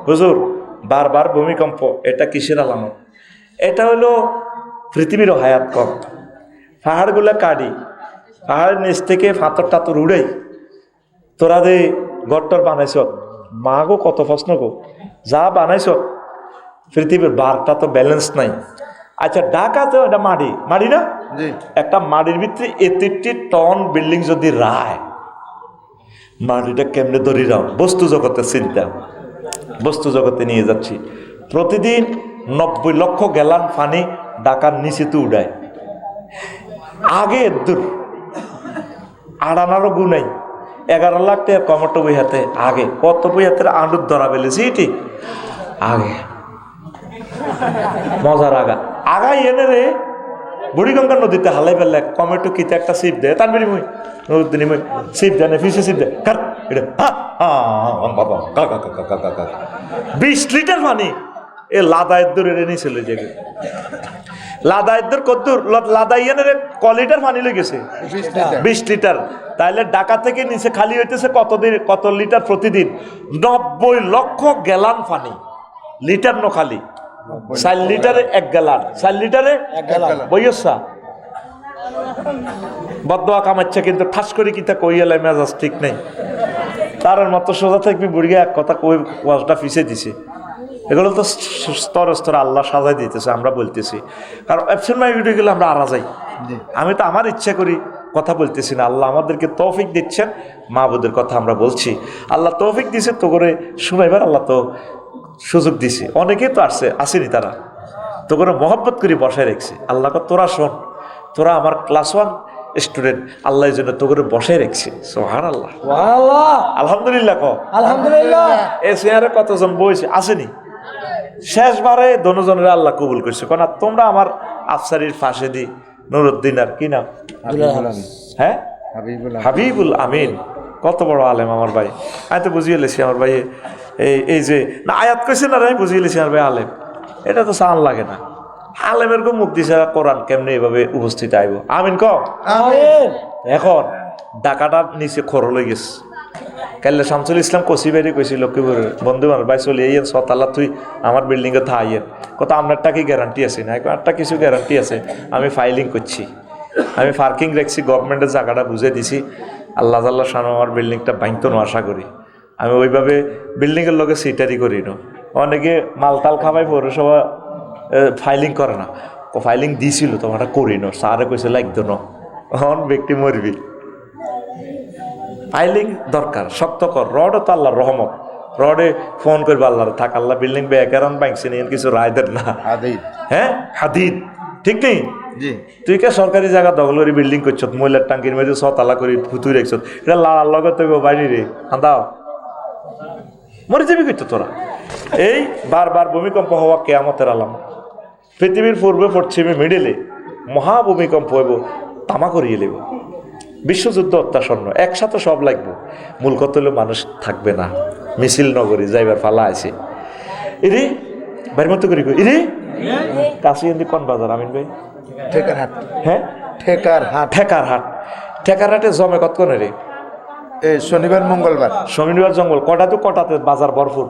হুজুর বারবার ভূমিকম্প, এটা কিসের আলামত? এটা হলো পৃথিবীর হায়াত কম, পাহাড়গুলা কাটি, পাহাড়ের নিচ থেকে পাথর টাথর উড়াই, তোরা যে গড়টর বানাইছ, মা গো কত প্রশ্ন গো, যা বানাইছ পৃথিবীর বারটা তো ব্যালেন্স নাই। আচ্ছা ঢাকা তো এটা মাটি, মাটি না, একটা মাটির ভিতরে 33 টন বিল্ডিং যদি রায়, মাটিটা কেমনে ধরি রাও? বস্তু জগতের চিন্তা, বস্তু জগতে নিয়ে যাচ্ছি। প্রতিদিন 90 লক্ষ গ্যালান পানি ঢাকার নিচে তো উঠায়। আগে দূর আড়ানারও গু নাই, 11 লাখ টাকা কমটো বই হাতে, আগে কত বই হাতের আঁডুর ধরা পেলেছি এটি আগে মজার আগা আগাই এনে রে বুড়িগঙ্গা নদীতে হালাই ফেললে কমেটো কিতে একটা সিপ দেয়, তার বেরি মই নদী মই সিপ দেয় না, ফিসে সিপ দেয়, কার এটা 20 লিটার পানি এ লাদায়ের দূর এনে নিয়ে চলে যাবে। লাদায়ের দূর কদ্দূর লাদাইয়ানের ক লিটার পানি লেগেছে? 20 লিটার। তাইলে ঢাকা থেকে নিচে খালি হইতেছে কত লিটার প্রতিদিন? 90 লক্ষ গ্যালান পানি। লিটার ন খালি 4 লিটারে 1 গ্যালান, 4 লিটারে 1 গ্যালান বইয়সা বদয়া কামাচ্ছে, কিন্তু ঠাস করে কিতা কইয়ালে মেজাজ ঠিক নেই। তার মতো সোজা থাকবি বুড়িয়া এক কথা কই ওয়াজটা ফিসে দিছে। এগুলো তো স্তরে স্তরে আল্লাহ সাজাই দিতেছে, আমরা বলতেছি। কারণ অ্যাবসেন্ট মাইন্ডেড গেলে আমরা আরা যাই। আমি তো আমার ইচ্ছা করি কথা বলতেছি না, আল্লাহ আমাদেরকে তৌফিক দিচ্ছেন, মাহবুদের কথা আমরা বলছি। আল্লাহ তৌফিক দিছে তো করে শুনাইবার, আল্লাহ তো সুযোগ দিছে। অনেকেই তো আসেনি, তারা তো করে মহব্বত করে বসায় রেখেছে। আল্লাহ তোরা শোন, তোরা আমার ক্লাস 1 স্টুডেন্ট, আল্লাহ এই জন্য তো করে বসায় রেখেছে। সুবহানাল্লাহ, আলহামদুলিল্লাহ কো আলহামদুলিল্লাহ। এই চেয়ারে কতজন বইছে আসেনি? শেষবারে দনজনের আল্লাহ কবুল করছে। কেন তোমরা আমার আফসারির ফাঁসে দি নুরুদ্দিন আর কি নাম, হ্যাঁ হাবিবুল আমিন, কত বড় আলেম আমার ভাই। আমি তো বুঝিয়ে লেছি আমার ভাই, এই যে না আয়াত কইছে না, আমি বুঝিয়ে লেছি আমার ভাই আলেম। এটা তো চান লাগে না, আলেমের গো মুক্তি ছাড়া কোরআন কেমনে এভাবে উপস্থিত আইব? আমিন ক। এখন ডাকাটার নিচে খর লই গেছে। কাল্লা শামসুল ইসলাম কসিবাড়ি কইছি লক্ষ্মীপুরের বন্ধু বান্ধব, ভাই চলে আইয়েন সতাল্লা, তুই আমার বিল্ডিংয়ে থা আইয়েন। কত আপনারটা কি গ্যারান্টি আছে? না একটা কিছু গ্যারান্টি আছে, আমি ফাইলিং করছি, আমি পার্কিং রাখছি, গভর্নমেন্টের জায়গাটা বুঝে দিছি। আল্লাহ তাল্লাহ শান আমার বিল্ডিংটা ভাঙতো না আশা করি। আমি ওইভাবে বিল্ডিংয়ের লগে সিটারি করি না। অনেকে মালতাল খাবাই পৌরসভা ফাইলিং করে না, ফাইলিং দিছিল তোমারটা করি না, স্যারে কইছে লাগতো না, হন ব্যক্তি মরবি। ফাইলিং দরকার, শক্ত কর। রডও তো আল্লাহর রহমত, রডে ফোন করবে আল্লাহর, থাক আল্লাহ বিল্ডিং বেকারণ বাংছে নিয়ে কিছু রায় দেন না। হ্যাঁ হাদিদ ঠিক নেই। তুই কে সরকারি জায়গা দখল করে বিল্ডিং করছ, মহিলার টাঙ্কির মধ্যে ছতালা করে ফুতুই রাখছ, এটা লাড়ার লগত বাইরে রে হাঁদাও মরে যাবি করতো তোরা। এই বারবার ভূমিকম্প হওয়া কেয়ামতের আলামত। পৃথিবীর পূর্বে পশ্চিমে মিডিলে মহাভূমিকম্প হইব, তামা করিয়ে নেব। বিশ্বযুদ্ধ অত্যাসন্ন, একসাথে সব লাগবো। মূল কথা হলে মানুষ থাকবে না, মিছিল নগরী যাইবার ফালা আছে। এরে বাড়ির মতো করি এরে কাছে কোন বাজার আমিন ভাই? ঠেকার হাট। হ্যাঁ ঠেকার হাট, ঠেকার হাট। ঠেকার হাটে জমে কতক্ষণে রে? শনিবার মঙ্গলবার। শনিবার জঙ্গল কটা তো কটাতে বাজার ভরপুর?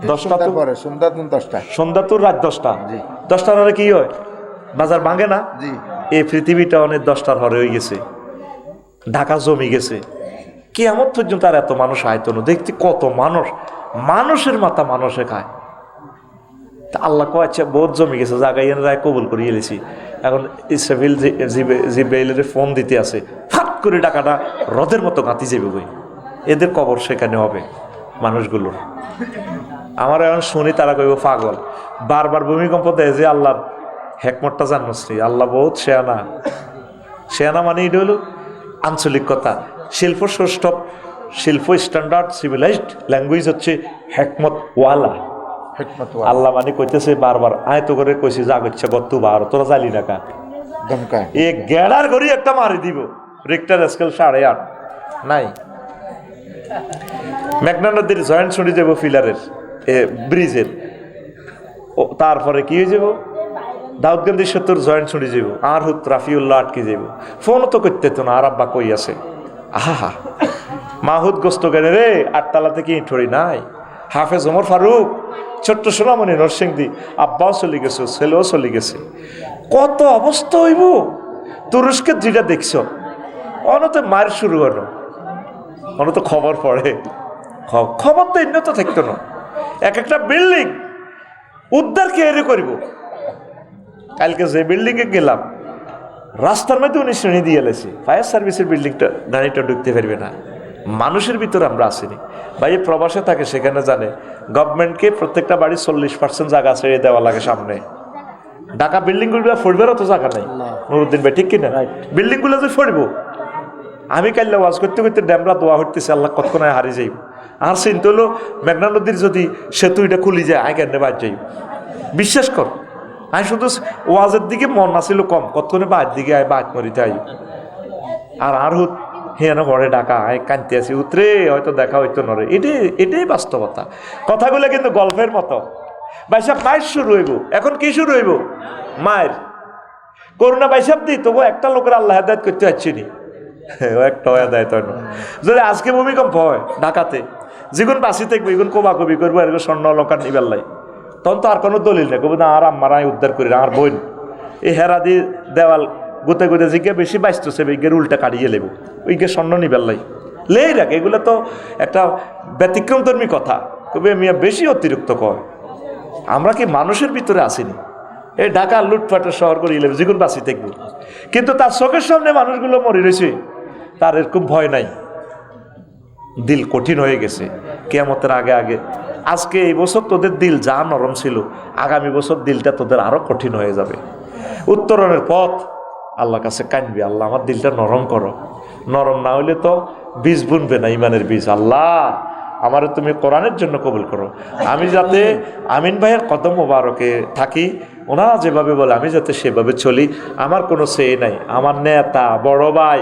10টা তো পরে সন্ধ্যা 10টা, সন্ধ্যা তো রাত 10টা। 10টার হলে কি হয়? বাজার ভাঙে না? জি। এই পৃথিবীটা অনেক 10টার হরে হয়ে গেছে, ঢাকা জমি গেছে। কিয়ামত পর্যন্ত আর এত মানুষ আয়তো না। দেখতে কত মানুষ, মানুষের মাথা মানুষে খায়। তা আল্লাহ কয় আচ্ছা বহুত জমি গেছে, জায়গায় এনে রায় কবুল করিয়ে এলেছি। এখন ইসরাফিল জিব্রাইলের ফোন দিতে আছে, ফাট করে টাকাটা হ্রদের মতো গাঁতি যাবে বই, এদের কবর সেখানে হবে মানুষগুলোর। আমার এখন শুনি তারা কইব পাগল। বারবার ভূমিকম্প দেয় যে আল্লাহর হেকমতটা জানছি। আল্লাহ বহুত শেয়ানা। শেয়ানা মানে এটা হলো আঞ্চলিক কথা। শিল্প সৌষ্ঠব, শিল্প স্ট্যান্ডার্ড সিভিলাইজড ল্যাঙ্গুয়েজ হচ্ছে হেকমত ওয়ালা। আল্লাহ মানে কইতেছে বারবার, আয় তো করে কইছি যা করছে গত্তু বার, তোরা জালি না কা এ গেড়ার ঘড়ি একটা মারি দিব। রিক্টার স্কেল 8.5 নাই। মেঘনা নদীর জয়েন্ট ছুটি যাব ফিলারের ব্রিজের, তারপরে কি হয়ে যাব দাউদগঞ্জি 70 জয়েন্ট ছুটি যাব, আর হুত রাফিউল্লাহ আটকে যাব। ফোনও তো করতে তো না, আর আব্বা কই আছে। আহা মাহুদ গোস্ত গেলে রে 8 তালা থেকে ইঁঠড়ি নাই, হাফেজ ওমর ফারুক, ছোট্ট সোনামণি নরসিংদী, আব্বাও চলে গেছে, ছেলেও চলে গেছে। কত অবস্থা হইব। তুরস্কের যেটা দেখছ, অনত মায়ের শুরু হলো, অনত খবর পড়ে, খবর তো উন্নত থাকতো না। এক একটা বিল্ডিং উদ্ধার কে এরে করিব। কালকে যে বিল্ডিংয়ে গেলাম, রাস্তার মধ্যে উনি শ্রেণী দিয়ে এলেছে, ফায়ার সার্ভিসের বিল্ডিংটা, গাড়িটা ঢুকতে পারবে না। মানুষের ভিতরে আমরা আসিনি ভাই। প্রবাসে থাকে, সেখানে জানে গভর্নমেন্টকে প্রত্যেকটা বাড়ি 40% জায়গা ছেড়ে দেওয়া লাগে সামনে। ঢাকা বিল্ডিংগুলো ফড়বেরও তো জায়গা নাই নুরুদ্দিন ভাই, ঠিক কিনা? বিল্ডিংগুলো যে ফড়ব, আমি কাল ওয়াজ করতে করতে ড্যামরা দোয়া হইতেছে আল্লাহ কতক্ষণ হারিয়ে যাইব। আর চিন্তা হলো মেঘনা নদীর যদি সেতু এটা খুলি যায়, আয় কেন বাদ যাইব। বিশ্বাস কর, আমি শুধু ওয়াজের দিকে মন আসিল কম, কতক্ষণে বাদ দিকে আয়, বাদ মরিতে আই। আর হেন ঘরে ডাকা আয়, কানতে আসি উতরে, হয়তো দেখা হইতো নরে। এটাই বাস্তবতা। কথাগুলো কিন্তু গল্পের মতো। বাইসাব মায়ের শুরু হইব। এখন কি শুরু হইব? মায়ের করোনা বাইসাব দিই, তবু একটা লোকের আল্লাহ হেদায়েত করতে পারছি নি, একটা হেদায়েত হয় না। যদি আজকে ভূমিকম্প হয় ঢাকাতে, যেগুন বাঁচি থাকবো এগুন কোবাকবি করবো, এরকম স্বর্ণ অলঙ্কার নিবার লাই, তখন তো আর কোনো দলিল নেই। কবি না আর আম্মারাই উদ্ধার করি, আর বোন এই হেরা দিয়ে দেওয়াল গুতে গুতে জিগে বেশি বাঁচতেছে, ওইগের উল্টা কাটিয়ে লেব, ওইগে স্বর্ণ নিবার লাই লেই রাখ। এগুলো তো একটা ব্যতিক্রমধর্মী কথা। কবি মিয়া বেশি অতিরিক্ত কয়। আমরা কি মানুষের ভিতরে আসিনি? এই ঢাকা লুটপাটের শহর করে ইলেব, যেগুন বাঁচি থাকবো, কিন্তু তার চোখের সামনে মানুষগুলো মরে রয়েছে, তার এরকম ভয় নাই। দিল কঠিন হয়ে গেছে কিয়ামতের আগে আগে। আজকে এই বছর তোদের দিল যা নরম ছিল, আগামী বছর দিলটা তোদের আরো কঠিন হয়ে যাবে। উত্তরণের পথ, আল্লাহর কাছে কানবি, আল্লাহ আমার দিলটা নরম করো। নরম না হইলে তো বীজ বুনবে না, ইমানের বীজ। আল্লাহ আমারে তুমি কোরআনের জন্য কবুল করো। আমি যাতে আমিন ভাইয়ের কদম মোবারকে থাকি, ওনারা যেভাবে বলে আমি যাতে সেভাবে চলি। আমার কোনো সে নাই। আমার নেতা বড় ভাই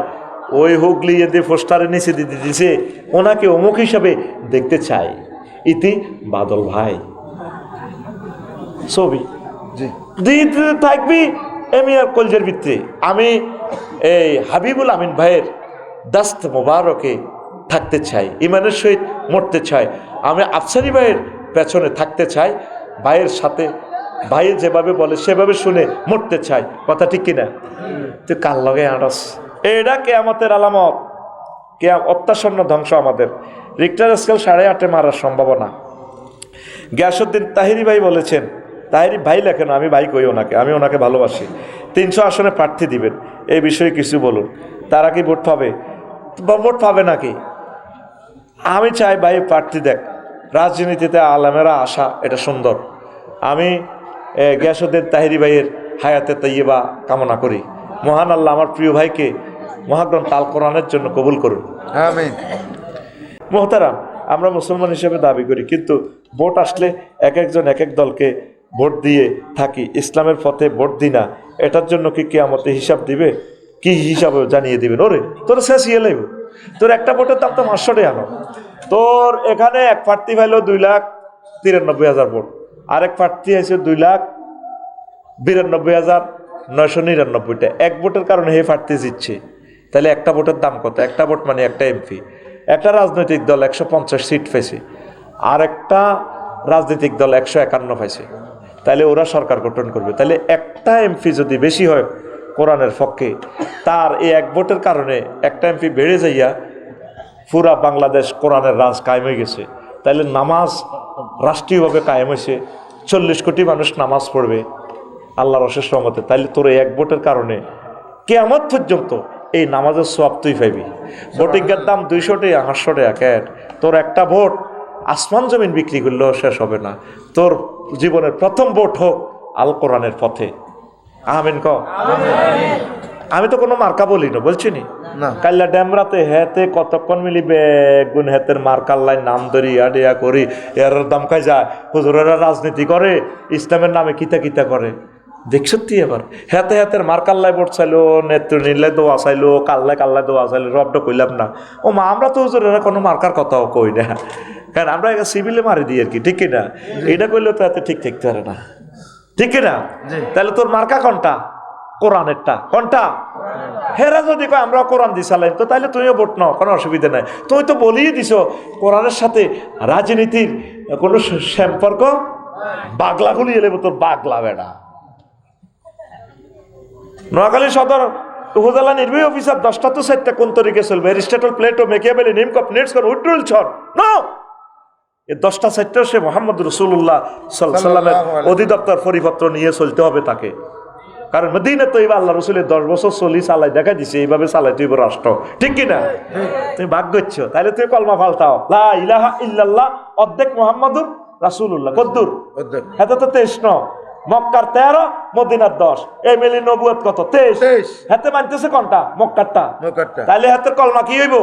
ওই হুগলি এতে পোস্টারে নিচে দিতে দিছে, ওনাকে অমুক হিসাবে দেখতে চাই। ইতি বাদল ভাই ছবি দিতে থাকবি এমি আর কলজের ভিত্তি। আমি এই হাবিবুল আমিন ভাইয়ের দাস্ত মোবারকে থাকতে চাই, ইমানের সহিত মরতে চাই। আমি আফসারি ভাইয়ের পেছনে থাকতে চাই, ভাইয়ের সাথে ভাইয়ের যেভাবে বলে সেভাবে শুনে মরতে চাই। কথা ঠিক কিনা? তুই কার লগে আড়স? এটা কেয়ামতের আলামত, অত্যাসন্ন ধ্বংস আমাদের। রিক্টার স্কেল 8.5 মারার সম্ভাবনা। গিয়াসউদ্দিন তাহিরি ভাই বলেছেন, তাহিরি ভাই লেখেন, আমি ভাই কই ওনাকে, আমি ওনাকে ভালোবাসি। 300 আসনে প্রার্থী দিবেন, এই বিষয়ে কিছু বলুন। তারা কি ভোট পাবে? ভোট পাবে নাকি? আমি চাই ভাই প্রার্থী দেখ। রাজনীতিতে আলেমেরা আসা এটা সুন্দর। আমি গিয়াসউদ্দিন তাহিরি ভাইয়ের হায়াতে তাইয়্যিবা কামনা করি। মহান আল্লাহ আমার প্রিয় ভাইকে মহাগ্রন্থ আল কোরআনের জন্য কবুল করুন, আমিন। মোহতারাম, আমরা মুসলমান হিসেবে দাবি করি, কিন্তু ভোট আসলে এক একজন এক এক দলকে ভোট দিয়ে থাকি, ইসলামের পথে ভোট দিই না। এটার জন্য কি কিয়ামতে হিসাব দিবে? কি হিসাবে জানিয়ে দিবেন? ওরে তোর শেষ ইয়ে লাগবে, তোর একটা ভোটের দাম তো 500 টাকা আনো। তোর এখানে এক প্রার্থী পাইলো 2,93,000 ভোট, আরেক প্রার্থী আছে 2,92,999টা। এক ভোটের কারণে হে প্রার্থী জিতছে। তাহলে একটা ভোটের দাম কত? একটা ভোট মানে একটা এমপি। একটা রাজনৈতিক দল 150 সিট পেয়েছে, আর একটা রাজনৈতিক দল 151 পাইছে। তাহলে ওরা সরকার গঠন করবে। তাহলে একটা এমপি যদি বেশি হয় কোরআনের পক্ষে, তার এই এক ভোটের কারণে একটা এমপি বেড়ে যাইয়া পুরা বাংলাদেশ কোরআনের রাজ কায়েম হয়ে গেছে। তাহলে নামাজ রাষ্ট্রীয়ভাবে কায়েম হয়েছে, 40 কোটি মানুষ নামাজ পড়বে আল্লাহর অশেষ রহমতে। তাইলে তোর এক ভোটের কারণে কিয়ামত পর্যন্ত এই নামাজের সওয়াব তুই পাইবি। ভোটিংয়ের দাম 200 টাকা 500 টাকা ক্যাট। তোর একটা ভোট আসমান জমিন বিক্রি করলেও শেষ হবে না। তোর জীবনের প্রথম ভোট হোক আল কোরআনের পথে। আমিন ক। আমি তো কোনো মার্কা বলি না, বলছি নি কাল্লা ড্যামরাতে হেতে কতক্ষণ মিলিবে গুণ হেতের মার্কার লাইন নাম ধরি আডিয়া করি, এর দাম খাই যায়। হুজুরেরা রাজনীতি করে, ইসলামের নামে কিতা কিতা করে। দেখছতি এবার হেতে হেতের মার্কাল্লাই ভোট চাইলো, নেত্রী নিলে দোয়া চাইলো, কাল্লায় কাল্লায় দোয়া চাইলো, রবটা কইলাম না। ও মা, আমরা তো হুজুরেরা কোনো মার্কার কথাও কই না, কারণ আমরা সিভিলে মারি দিই আর কি, ঠিক কিনা? এটা করলেও তো এত ঠিক থাকতে পারে না, ঠিক কিনা? তাহলে তোর মার্কা কোনটা? কোরআনেরটা। কোনটা? হেরা যদি কয় আমরা কোরআন দিয়ে চালাই তো তাহলে তুমিও ভোট নাও, কোনো অসুবিধা নাই। তুমি তো বলেই দিছো কোরআনের সাথে রাজনীতির কোনো সম্পর্ক, বাগলাগুলি এলে তোর বাগলা বেড়া। নোয়াখালী সদর উপজেলা নির্বাহী অফিসার 10টা তো 4টা কোন তরিকে চলবে? এরিস্টটল, প্লেটো, মেকিয়াভেলি, নিমকপ, নিটসকন, উড্রুল ছন নো, এই 10টা 4টা সে মোহাম্মদ রাসূলুল্লাহ সাল্লাল্লাহু আলাইহি ওয়াসাল্লামের অধিদপ্তর পরিপত্র নিয়ে চলতে হবে তাকে। কারণ মদিনা তো এবার আল্লাহ রসুলের 10 বছর চলি চালাই দেখা দিছে, এইভাবে চালাই তুই রাষ্ট্র, ঠিক কিনা? তুমি ভাগ করছো, তাহলে তুই কলমা ফালতাও লা ইলাহা ইল্লাল্লাহ অর্ধেক মোহাম্মদুর রাসূলুল্লাহ কদ্দুর হাতে তো 23 ন, মক্কার 13, মদিনার 10, এই মিলি নবুয়ত কত? 23। হাতে মানতেছে কোনটা? মক্কারটা। তাহলে হাতে কলমা কি হইব?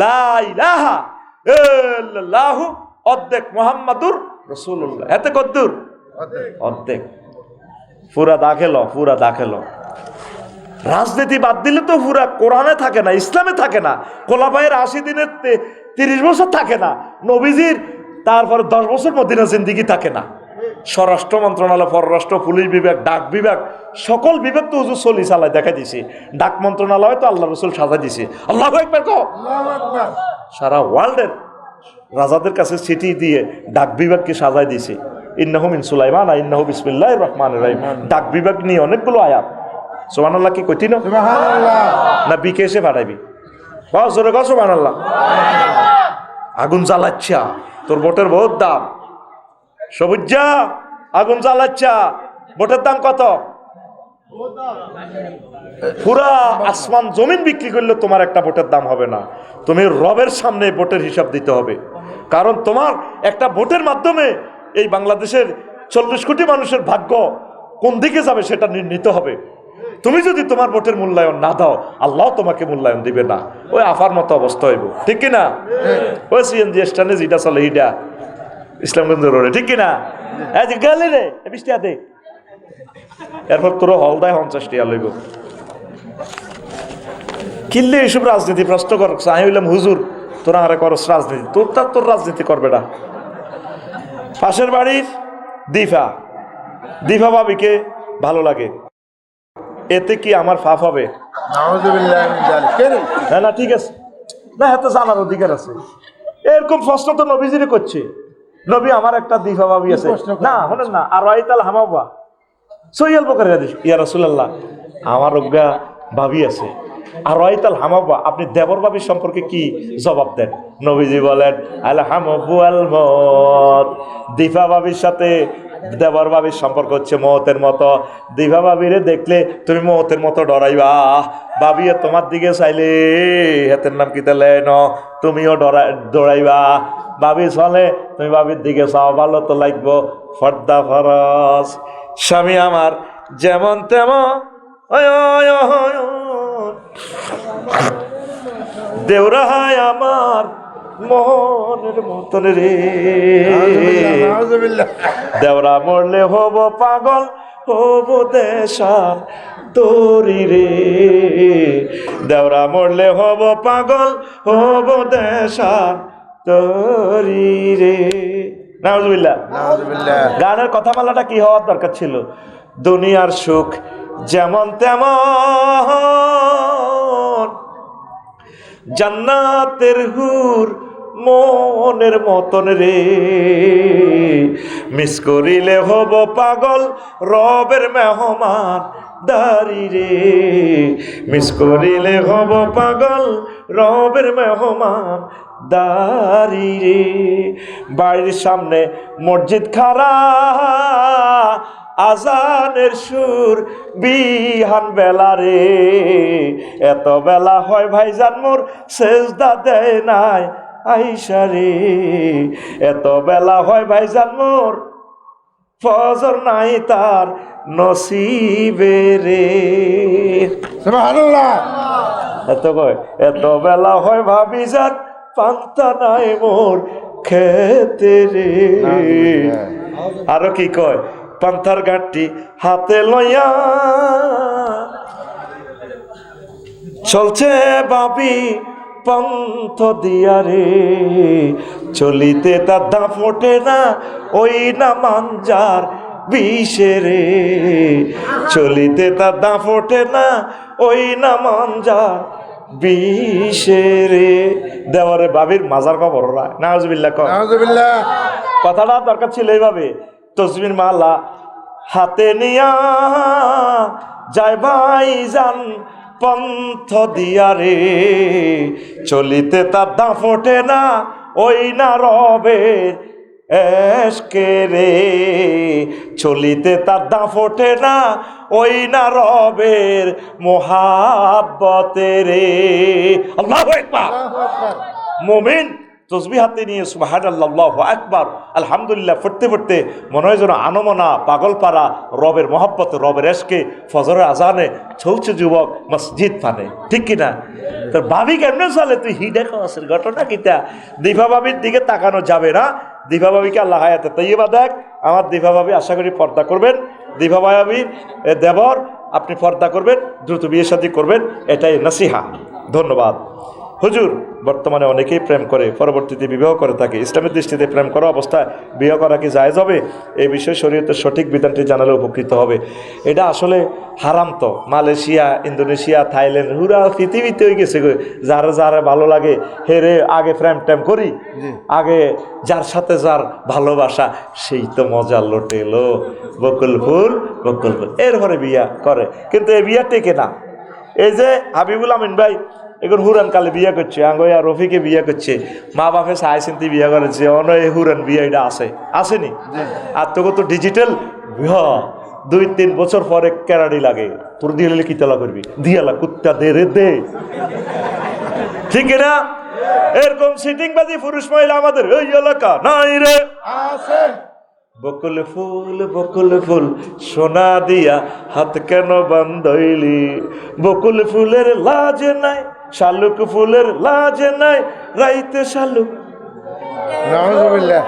লা ইলাহা ইল্লাল্লাহু অর্ধেক মোহাম্মদুর রাসূলুল্লাহ, হাতে কদ্দুর? অর্ধেক। পুরা দাখেল। রাজনীতি বাদ দিলে তো পুরা কোরআনে থাকে না, ইসলামে থাকে না। খোলাফায়ের 80 দিনের 30 বছর থাকে না। নবীজির তারপরে 10 বছর মদিনা জিন্দিগি থাকে না। স্বরাষ্ট্র মন্ত্রণালয়, পররাষ্ট্র, পুলিশ বিভাগ, ডাক বিভাগ, সকল বিভাগ তো হুজুর চলি চালায় দেখা দিছে। ডাক মন্ত্রণালয় তো আল্লাহ রসুল সাজা দিছে। আল্লাহু আকবার কও। সারা ওয়ার্ল্ডের রাজাদের কাছে চিঠি দিয়ে ডাক বিভাগকে সাজায় দিছে। ইন্নাহু মিন সুলাইমান ইন্নাহু বিসমিল্লাহির রহমানির রহিম। ডাক বিভাগ নিয়ে অনেকগুলো আয়াত। সুবহানাল্লাহ কি কইতি না? সুবহানাল্লাহ না বিকেশে পাঠাইবি? বাহ জোরে কও সুবহানাল্লাহ। আগুন জ্বালাচ্ছা, তোর ভোটের বহুত দাম। সবুজা আগুন জ্বালাচ্ছা, ভোটের দাম কত? পুরা আসমান জমিন বিক্রি করলে তোমার একটা ভোটের দাম হবে না। তুমি রবের সামনে ভোটের হিসাব দিতে হবে। কারণ তোমার একটা ভোটের মাধ্যমে এই বাংলাদেশের 40 কোটি মানুষের ভাগ্য কোন দিকে যাবে সেটা নির্ণীত হবে। তুমি যদি তোমার ভোটের মূল্যায়ন না দাও, আল্লাহ তোমাকে মূল্যায়ন দিবে না। ওই আফার মতো অবস্থা হইব, ঠিক কিনা? ওই সিএনজি স্ট্যান্ডে যেটা চলে এইটা ইসলামগঞ্জ রোডে, ঠিক কিনা? গেলি রে 20 টাকা দে, এরপর তোর হলদায় 50 টাকা লইব। কিনলে এইসব রাজনীতি প্রশ্ন কর। আমি বললাম হুজুর তোরা আরে করস রাজনীতি, তোর রাজনীতি করবে না। পাশের বাড়ির দিফা ভাবিকে ভালো লাগে, এতে কি আমার ফাফ হবে? না ঠিক আছে, না এত জানার অধিকার আছে। এরকম প্রশ্ন তো নবীজিরে করছে। নবী আমার একটা দিফা ভাবি আছে না, শোনেন না, আর আইতাল হামাবা সহিয়াল বকারি হাদিস, ইয়া রাসূলুল্লাহ আমার অজ্ঞা ভাবি আছে, আর আইতাল হামাবা, আপনি দেবর ভাবির সম্পর্কে কি জবাব দেন? নবীজি বলেন আল হামাবু আল মত, দিফা ভাবির সাথে দেবর ভাবির সম্পর্ক হচ্ছে মৌতের মতো। দিফা ভাবিরে দেখলে তুমি মৌতের মতো ডরাইবা। ভাবিয়ে তোমার দিকে চাইলে হাতের নাম কি তাহলে তুমিও দৌড়াইবা। ভাবি চলে, তুমি ভাবির দিকে চাও, ভালো তো লাগবো। ফর্দা ফরজ। স্বামী আমার যেমন তেমন, দেওরা হয় আমার মনের মতন রে। দেওরা মরলে হব পাগল, হব দেশার তোরি রে। দেওরা মরলে হব পাগল, হব দেশার তোরি রে। নাউজুবিল্লাহ। গানের কথা মালাটা কি হওয়ার দরকার ছিল? দুনিয়ার সুখ যেমন তেমন, জান্নাতের হুর মনের মতন রে। মিস করিলে হব পাগল, রবের মেহমান দারি রে। মিস করিলে হব পাগল, রবের মেহমান দারি রে। বাড়ির সামনে মসজিদ খাড়া, আজানের সুর বিহান বেলা রে। এত বেলা হয় ভাইজান মোর সেজদা দেয় নাই আইসা রে। এত বেলা হয় ভাইজান মোর ফজর নাই তার নসিবে রে। সুবহানাল্লাহ। এত বেলা হয় ভাবি যান পান্তা নাই মোর খেতে রে। আরো কি কয়? পান্থার গাঁটটি হাতে লইয়া চলছে বাবি পন্থ দিয়া রে। চলিতে তার দা ফোটে না, ওই না মাঞ্জার বিষে রে, চলিতে তার দাঁফোটে না ওই না মন যার বিষে রে। দেওয়ারে বাবির মাজার কবর নাউজুবিল্লাহ কর। নাউজুবিল্লাহ। কথাটা দরকার ছিল এইভাবে, তসবির মালা হাতে নিয়া যায় ভাই যান পন্থ দিয়া রে, চলিতে তার দাঁফোটে না ওই না রবের এশকে রে, চলিতে তার দাঁফোটে না ওই না রবের মোহাব্বতে রে। আল্লাহু আকবার। আল্লাহু আকবার। মুমিন তসবিহ হাতে নিয়ে সুবহানাল্লাহ আল্লাহু আকবার আলহামদুলিল্লাহ পড়তে পড়তে মনে হয় যেন আনমনা পাগলপাড়া রবের মহব্বতে রবের এশকে ফজরের আজানে চলছে যুবক মসজিদ পানে, ঠিক কিনা? তোর ভাবি কেমনে চলে তুই হিডে খাওয়াসের ঘটনা কিতা? দিভা ভাবির দিকে তাকানো যাবে না। দিভা ভাবিকে আল্লাহ হায়াতে তৈবা দেখ। আমার দিভা ভাবি আশা করি পর্দা করবেন। দিভা ভাবির দেবর আপনি পর্দা করবেন, দ্রুত বিয়ে শাদী করবেন, এটাই নসিহা। ধন্যবাদ। হুজুর, বর্তমানে অনেকেই প্রেম করে পরবর্তীতে বিবাহ করে থাকে। ইসলামের দৃষ্টিতে প্রেম করা অবস্থায় বিয়ে করা কি জায়েজ হবে? এই বিষয়ে শরীয়তের সঠিক বিধানটি জানালে উপকৃত হবে। এটা আসলে হারাম তো। মালয়েশিয়া, ইন্দোনেশিয়া, থাইল্যান্ড, পুরা পৃথিবীতে হয়ে গেছে। যারা যারা ভালো লাগে হেরে আগে প্রেম টেম করি, আগে যার সাথে যার ভালোবাসা সেই তো মজা লোটেলো, বকুল ফুল বকুল ফুল, এরপরে বিয়া করে। কিন্তু এই বিয়া টেকে না। এই যে হাবিবুল আমিন ভাই এখন হুরান কালে বিয়ে করছে, আঙ্গয়া রফিকে বিয়ে করছে, মা বাপে সাই চিন্তি বিয়ে করেছে, অনয় হুরান বিয়ে এটা আসেনি। আর তোকে তো ডিজিটাল 2-3 বছর পরে ক্যারাডি লাগে, তোর দিয়ে কি তেলা করবি, দিয়ালা কুত্তা দে রে দে, ঠিক না? এরকম সিটিং বাজি পুরুষ মহিলা আমাদের ওই এলাকা নাই রে আছে। বকুল ফুল সোনা দিয়া হাত কেন বান্ধইলি, বকুল ফুলের লাজ নাই, শালুক ফুলের লাজ নাই, রাইতে শালুক। নাউজুবিল্লাহ।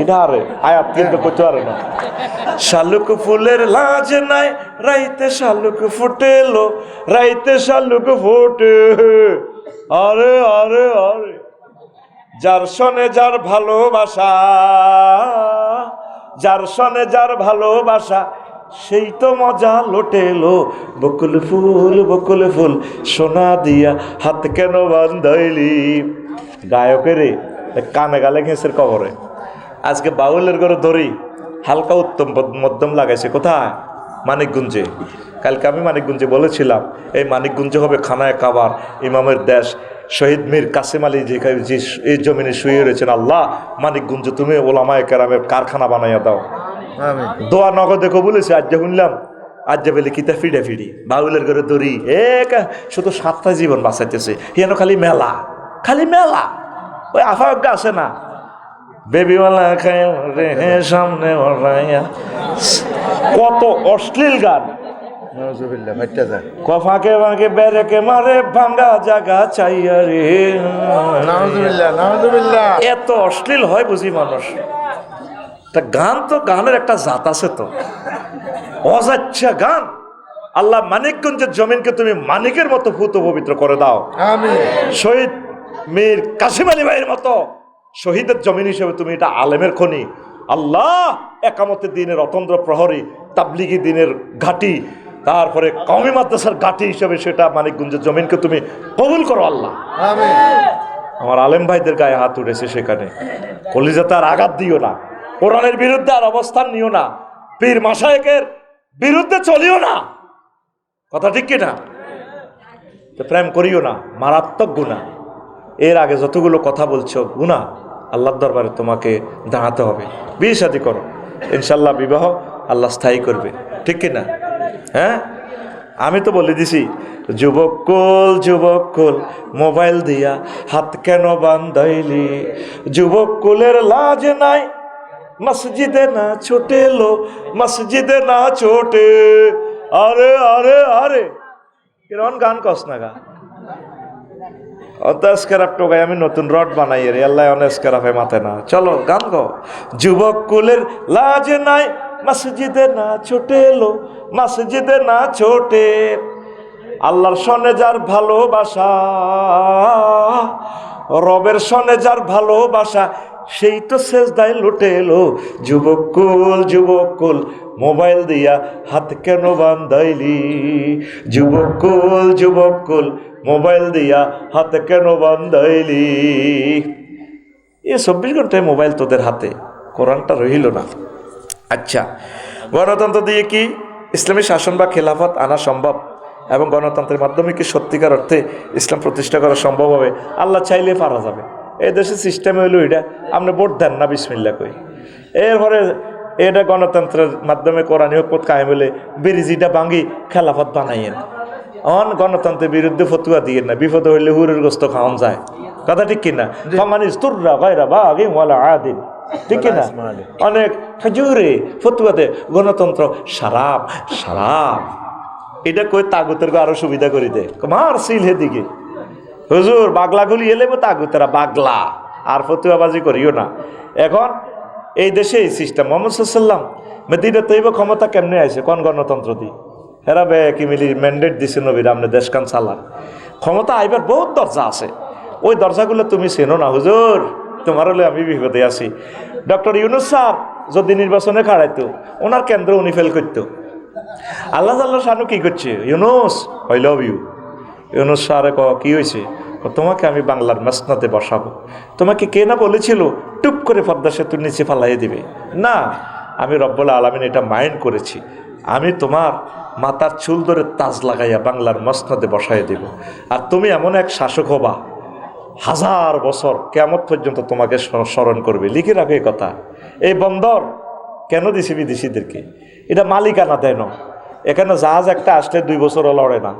এটা আরে আয়াত কিন্তু করতে পারে না। শালুক ফুলের লাজ নাই, রাইতে শালুক ফুটেলো, রাইতে শালুক ফোটে। আরে আরে আরে, যার সনে যার ভালোবাসা, যার সনে যার ভালোবাসা সেই তো মজা লোটেলো, বকুল ফুল সোনা দিয়া হাত কেন বান্ধইলি। গায়কেরে কানে গালে ঘেঁষের কবরে। আজকে বাউলের ঘরে ধরি হালকা উত্তম মধ্যম লাগাইছে। কোথায়? মানিকগঞ্জে। কালকে আমি মানিকগঞ্জে বলেছিলাম এই মানিকগঞ্জে হবে খানায় কাবার, ইমামের দেশ, শহীদ মীর কাসেম আলী যে এই জমিনে শুয়ে রয়েছেন। আল্লাহ, মানিকগঞ্জ তুমি ওলামায়ে কেরামের কারখানা বানাইয়া দাও। আমিন। দোয়া নগদে কবুলেছে। আজ যে শুনলাম, আজ যে বলে কিতা ফিডে ফিডি বাউলের ঘরে দড়ি এক শুধু 7টা জীবন বাঁচাইতেছে। হেন খালি মেলা, খালি মেলা। ওই আফাজ্ঞা আছে না, বেবিওয়ালা খায় রে সামনে ওরাইয়া, কত অশ্লীল গান। নাউজুবিল্লাহ। ভাইটা যা। ফাঁকে ফাঁকে বেরেকে মারে ভাঙ্গা জায়গা চাইয়া রে। নাউজুবিল্লাহ। নাউজুবিল্লাহ। এত অশ্লীল হয় বুঝি মানুষ। তা গান তো গানের একটা জাত আছে তো, অযাচ্ছা গান। আল্লাহ মানিকগঞ্জের জমিনকে তুমি মানিকের মতো ভূত পবিত্র করে দাও। আমিন। শহীদ মীর কাসেম আলী ভাইয়ের মতো শহীদের জমিন হিসেবে তুমি এটা আলেমের খনি। আল্লাহ, একামতের দিনের অতন্দ্র প্রহরী, তাবলিগি দিনের ঘাঁটি, তারপরে কওমি মাদ্রাসার ঘাঁটি হিসেবে সেটা মানিকগঞ্জের জমিনকে তুমি কবুল করো আল্লাহ। আমিন। আমার আলেম ভাইদের গায়ে হাত উঠেছে, সেখানে কলিজাতে আর আঘাত দিও না, কোরআনের বিরুদ্ধে আর অবস্থান নিও না, পীর মাশায়েখের বিরুদ্ধে চলিও না। কথা ঠিক কিনা? তো প্রেম করিও না, মারাত্মক গুনাহ। এর আগে যতগুলো কথা বলছো গুনাহ, আল্লাহর দরবারে তোমাকে দাঁড়াতে হবে। বিয়ে শাদী করো, ইনশাল্লাহ বিবাহ আল্লাহ স্থায়ী করবে, ঠিক কিনা? হ্যাঁ, আমি তো বলে দিছি, যুবক কুল মোবাইল দিয়া হাত কেন বান্ধাইলি, যুবক কুলের লাজ নাই, মসজিদে না ছোটেলো, মসজিদে না ছোটে। আরে আরে আরে, কিরণ গান কস না গা অতস্কারাপ টোকাই আমি নতুন রড বানাই রে আল্লাহ, অনেস্কারাপে মাথায় না। চলো গান গো। যুবক কুলের লাজ নাই, মসজিদে না ছোটেলো, মসজিদে না ছোটে। আল্লাহর সনে যার ভালোবাসা, রবের সনে যার ভালোবাসা সেই তো সেজদায় লুটে এলো। যুবকুল মোবাইল দিয়া হাত কেন বান্ধাইলি? যুবকুল মোবাইল দিয়া হাত কেন বান্ধাইলি? 24 ঘন্টায় মোবাইল তোদের হাতে, কোরআনটা রহিল না। আচ্ছা, গণতন্ত্র দিয়ে কি ইসলামী শাসন বা খেলাফত আনা সম্ভব? এবং গণতন্ত্রের মাধ্যমে কি সত্যিকার অর্থে ইসলাম প্রতিষ্ঠা করা সম্ভব হবে? আল্লাহ চাইলে পারা যাবে। এই দেশের সিস্টেম হইল এটা, আপনি ভোট দেন না বিসমিল্লা কই, এরপরে এটা গণতন্ত্রের মাধ্যমে কোরআনী হুকুমত কায়েম হলে বিরিজিটা ভাঙি খেলাফত বানাইয়েন। গণতন্ত্রের বিরুদ্ধে ফতুয়া দিয়ে না, বিপদ হইলে হুরের গোস্ত খাওয়ান যায়। কথা ঠিক কিনা? ফামানিস তুররা গায়রা বাগিন ওয়ালা আদিন, ঠিক কিনা? অনেক খেজুরে ফতুয়াতে গণতন্ত্র সারাপ সারাপ, এটা কই তাগুতের আরো সুবিধা করে দে, মার সিল হেদিকে হুজুর বাগলা গুলি এলে তাগুতেরা বাগলা, আর ফতুয়াবাজি করিও না। এখন এই দেশে এই সিস্টেম। মোহাম্মদ সাল্লাম মেদিনা তৈব ক্ষমতা কেমনে আছে? কোন গণতন্ত্র দি হেরা বে কি মিলি ম্যান্ডেট দিছে নবীর আপনি দেশকান চালান। ক্ষমতা আইবার বহুত দরজা আছে, ওই দরজাগুলো তুমি চেনো না হুজুর, তোমার হলে আমি বিপদে আছি। ডক্টর ইউনুস স্যার যদি নির্বাচনে খাড়াইতো, ওনার কেন্দ্র উনি ফেল করতো। আল্লাহ শানু কি করছে? Yunus I love you. Yunus sir কি হয়েছে? তোমাকে আমি বাংলার মাসনাতে বসাবো। তোমাকে কে না বলেছিল টুপ করে পদ্মা সেতুর নিচে ফালাইয়ে দিবে? না, আমি রব্বুল আলামিন এটা মাইন্ড করেছি, আমি তোমার মাথার চুল ধরে তাজ লাগাইয়া বাংলার মসনদে বসাই দেব। আর তুমি এমন এক শাসক হবা, 1000 বছর কিয়ামত পর্যন্ত তোমাকে স্মরণ করবে। লিখে রাখো এই কথা। এই বন্দর কেন দিছি বিদেশিদেরকে? এটা মালিকানা দেয় না। এখানে জাহাজ একটা আসলে 2 বছরও লড়ে না,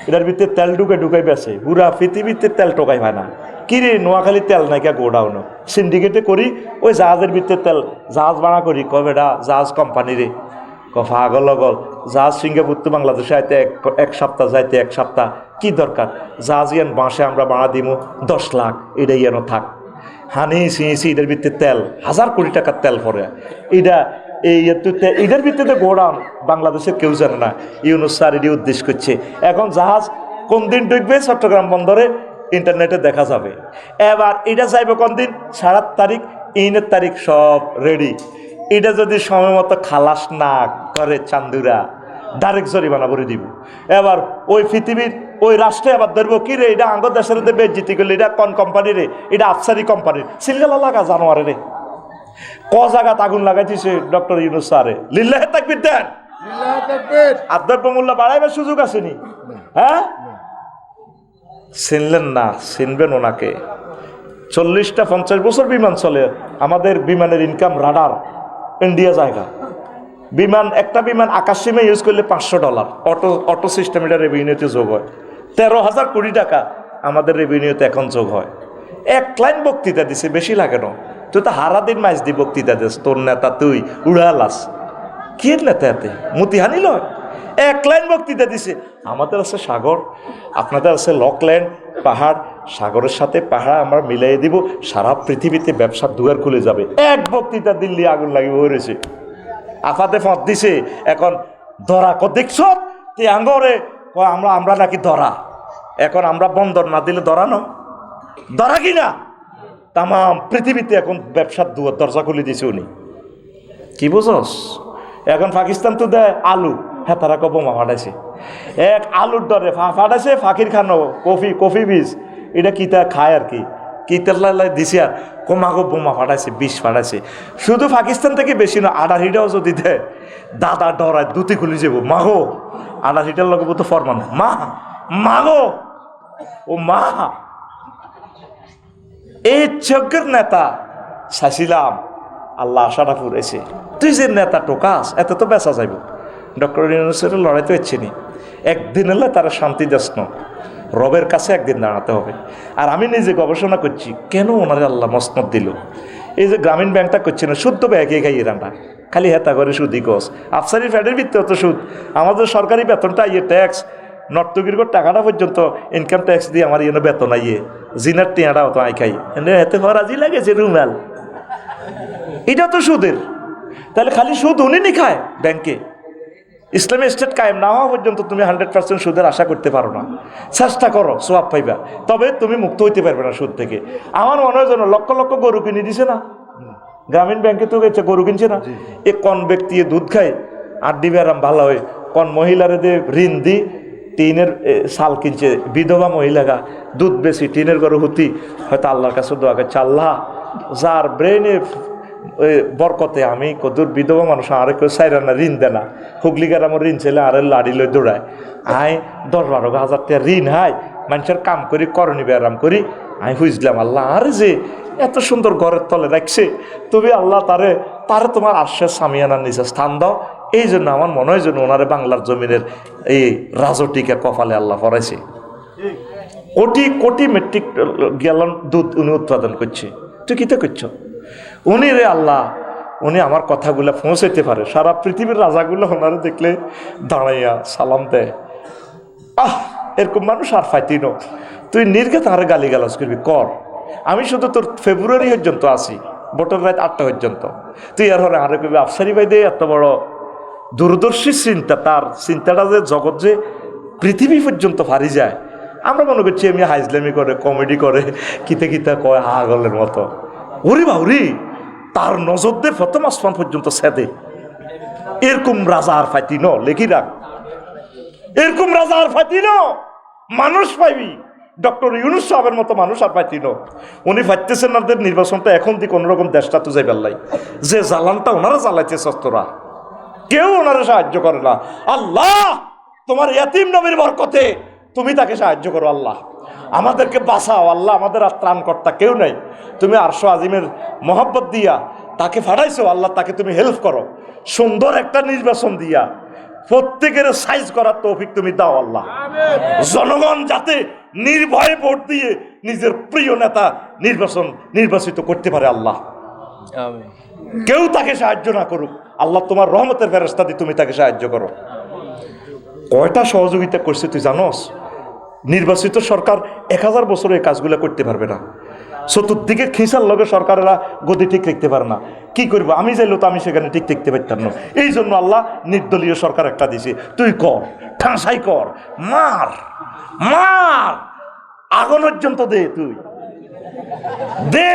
এটার ভিতরে তেল ঢুকাই বেছে, পুরা পৃথিবীতে তেল টোকাই হয় না। কিরে নোয়াখালী তেল নাইকা গোডাউন সিন্ডিকেটে করি, ওই জাহাজের ভিতরে তেল জাহাজ ভাড়া করি, কবে এটা জাহাজ কোম্পানিরে পাগল জাহাজ সিঙ্গাপুর তো বাংলাদেশে আইতে এক সপ্তাহ, যাইতে 1 সপ্তাহ, কি দরকার? জাহাজ ইয়ান বাঁশে আমরা ভাড়া দিব 10 লাখ, এটাই যেন থাক। হানি সিঁসি এটার ভিতরে তেল 1000 কোটি টাকার তেল পরে, এটা এটার ভিত্তিতে গোডাউন বাংলাদেশের কেউ জানে না। ইউনুস স্যার এটি উদ্দেশ্য করছে। এখন জাহাজ কোন দিন ঢুকবে চট্টগ্রাম বন্দরে ইন্টারনেটে দেখা যাবে। এবার এটা যাইবে কোন দিন? 7 তারিখ, 3 তারিখ সব রেডি। এটা যদি সময় মতো খালাস না করে চান্দুরা, ডাইরেক্ট জরিমানা করে দিব। এবার ওই পৃথিবীর ওই রাষ্ট্রে আবার ধরবো কি রে, এটা আঙ্গ দেশের বেজ্জিতি করলে, এটা কোন কোম্পানি রে? এটা আফসারি কোম্পানির। সিলগালা লাগা জানোয়ারে রে, জায়গাত আগুন লাগাইছে ডক্টর ইউনুস স্যারে। লিল্লাহে তাকবীর দেন। আর দ্রব্যমূল্য বাড়াইবার সুযোগ আসেনি? হ্যাঁ, চিনলেন না, চিনবেন ওনাকে। 40টা 50 বছর বিমান চলে, আমাদের বিমানের ইনকাম রাডার ইন্ডিয়া জায়গা। বিমান একটা বিমান আকাশ সীমা ইউজ করলে $500, অটো সিস্টেম এটা রেভিনিউতে যোগ হয়। 13,000 কোটি টাকা আমাদের রেভিনিউতে এখন যোগ হয়। 1 লাইন বক্তৃতা দিছে, বেশি লাগে না। তুই তো হারা দিন মাইজ দি বক্তৃতা দিস, তোর নেতা তুই উড়ালাস। কি নেতা এতে মতিহানি লয়? 1 লাইন বক্তৃতা দিছে। আমাদের আছে সাগর, আপনাদের আছে লকল্যান্ড পাহাড়, সাগরের সাথে পাহাড় আমরা মিলাই দিব, সারা পৃথিবীতে ব্যবসার দুয়ার খুলে যাবে। 1 বক্তৃতা দিল্লি আগুন লাগিয়ে হয়েছে, আফাতে ফত দিছে। এখন ধরা দেখছ তে আঙ্গরে আমরা নাকি ধরা। এখন আমরা বন্দর না দিলে ধরা ন, ধরা কিনা তাম পৃথিবীতে এখন ব্যবসার দুয়ার দরজা খুলে দিছে উনি। কি বুঝস? এখন পাকিস্তান তো দেয় আলু, হ্যাঁ তারা বোমা ফাটাইছে। 1 আলুর দরে ফাটাইছে ফাকির খানো কফি বীজ, এটা কিতা খায় আর কি তেল্লাই দিছে, আর কমাগো বোমা ফাটাইছে, বিষ ফাটাইছে। শুধু পাকিস্তান থেকে বেশি না, 28টাও যদি দেয় দাদা ডরায় দুটি খুলি যাব। মাগো 28টার লগে তো ফরমান মাগো ও মা। এই যজ্ঞের নেতা চাইছিলাম, আল্লাহ আশাটা ফুরেছে। তুই যে নেতা টোকাস এত তো বেচা যাইব। ডক্টর ইউনুসের লড়াই তো ইচ্ছে নি, একদিন হলে তারা শান্তি যাসন, রবের কাছে একদিন দাঁড়াতে হবে। আর আমি নিজে গবেষণা করছি, কেন ওনারে আল্লাহ মসনদ দিল? এই যে গ্রামীণ ব্যাংকটা করছে না, শুদ্ধ ব্যাগে খাই এরান্ডা, খালি হেতা করে সুদি কস। আফসারি ফ্যাটের ভিত্তিতে তো সুদ। আমাদের সরকারি বেতনটা ট্যাক্স, নর্তগির টাকাটা পর্যন্ত ইনকাম ট্যাক্স দিয়ে আমার ইয়ে বেতন আইয়ে, জিনার টিয়াটাও তো আই খাই, হেতে ফরাজি লাগেছে রুমাল, এটা তো সুদের। তাহলে খালি সুদ উনি নি খায় ব্যাংকে, ইসলামী স্টেট কায়েম না হওয়া পর্যন্ত তুমি 100% সুদের আশা করতে পারো না। চেষ্টা করো, সোয়াব পাইবা, তবে তুমি মুক্ত হইতে পারবে না সুদ থেকে। আমার মনে হয় যেন লক্ষ লক্ষ গরু কিনে দিছে না, গ্রামীণ ব্যাংকে তো গেছে গরু কিনছে না, এ কোন ব্যক্তি দুধ খায় আর দিবে আরাম ভালো হয়, কোন মহিলারে দিয়ে ঋণ দি টিনের শাল কিনছে, বিধবা মহিলাগা দুধ বেশি টিনের গরু হুতি, হয়তো আল্লাহর কাছে দোয়া করছে, আল্লাহ যার ব্রেনে বরকতে আমি কদুর বিধবা মানুষ আরে কেউ সাইরানা ঋণ দেয় না, হুগলিগার আমার ঋণ ছেলে আরে লাড়ি লই দৌড়ায়, আয় 10-12 হাজার টাকা ঋণ হাই মানুষের কাম করি করণী ব্যায়াম করি, আমি বুঝলাম আল্লাহ আরে যে এত সুন্দর ঘরের তলে রাখছে, তুমি আল্লাহ তারে তারে তোমার আশ্বাস সামিয়ানার নিচে স্থান দাও। এই জন্য আমার মনে হয় যেন ওনারে বাংলার জমিনের এই রাজটিকা কপালে আল্লাহ পড়াইছে। কোটি কোটি মেট্রিক গ্যালন দুধ উনি উৎপাদন করছে, তুই কিতে করছো? উনি রে আল্লাহ, উনি আমার কথাগুলো পৌঁছাইতে পারে, সারা পৃথিবীর রাজাগুলো ওনারে দেখলে দাঁড়াইয়া সালাম দেয়। এরকম মানুষ আর ফাইতি নো, তুই নির্ঘাত আরে গালি গালাজ করবি কর, আমি শুধু তোর ফেব্রুয়ারি পর্যন্ত আসি, ভোটের রাত 8টা পর্যন্ত, তুই আর হলে আরে কবি আফসারি ভাই দে এত বড় দূরদর্শী চিন্তা, তার চিন্তাটা যে জগৎ যে পৃথিবী পর্যন্ত ফারি যায়। আমরা মনে করছি এমনি হাইজলামি করে, কমেডি করে, কিতে কিতা কয় আগলের মতো, ওরে বাউরি তার নজর দে প্রথম আসমান পর্যন্ত সেদে। এরকম রাজা আর ফাইতি ন, লেখি রাখ, এরকম রাজা আর ফাইতি ন, মানুষ পাইবি ডক্টর ইউনুস সাহেবের মতো মানুষ আর পাইতি ন। উনি ফাইতেছেন ওনাদের নির্বাচনটা এখন দিয়ে কোনোরকম দেশটা তো যাই পারলাই, যে জ্বালানটা ওনারা জ্বালাইছে সস্তরা, কেউ ওনারা সাহায্য করে না। আল্লাহ তোমার ইয়াতিম নবীর বরকতে তুমি তাকে সাহায্য করো, আল্লাহ আমাদেরকে বাঁচাও, আল্লাহ আমাদের আর ত্রাণকর্তা কেউ নাই, তুমি আরশো আজিমের মহব্বত দিয়া তাকে ফাটাইছো, আল্লাহ তাকে তুমি হেল্প করো, সুন্দর একটা নির্বাচন দিয়া প্রত্যেকের সাইজ করার তৌফিক তুমি দাও আল্লাহ। জনগণ যাতে নির্ভয়ে ভোট দিয়ে নিজের প্রিয় নেতা নির্বাচিত করতে পারে আল্লাহ, কেউ তাকে সাহায্য না করুক, আল্লাহ তোমার রহমতের ফেরেশতা দিয়ে তুমি তাকে সাহায্য করো। কয়টা সহযোগিতা করছে তুই জানোস? নির্বাচিত সরকার 1000 বছরে এই কাজগুলো করতে পারবে না, চতুর্দিকে খিঁচার লগে সরকারেরা গতি ঠিক রাখতে পারে না। কি করবো, আমি চাইলেও তো আমি সেখানে ঠিক দেখতে পারতাম না। এই জন্য আল্লাহ নির্দলীয় সরকার একটা দিছে, তুই কর, ঠাঁসাই কর, মার মার, আগুন পর্যন্ত দে, তুই দে,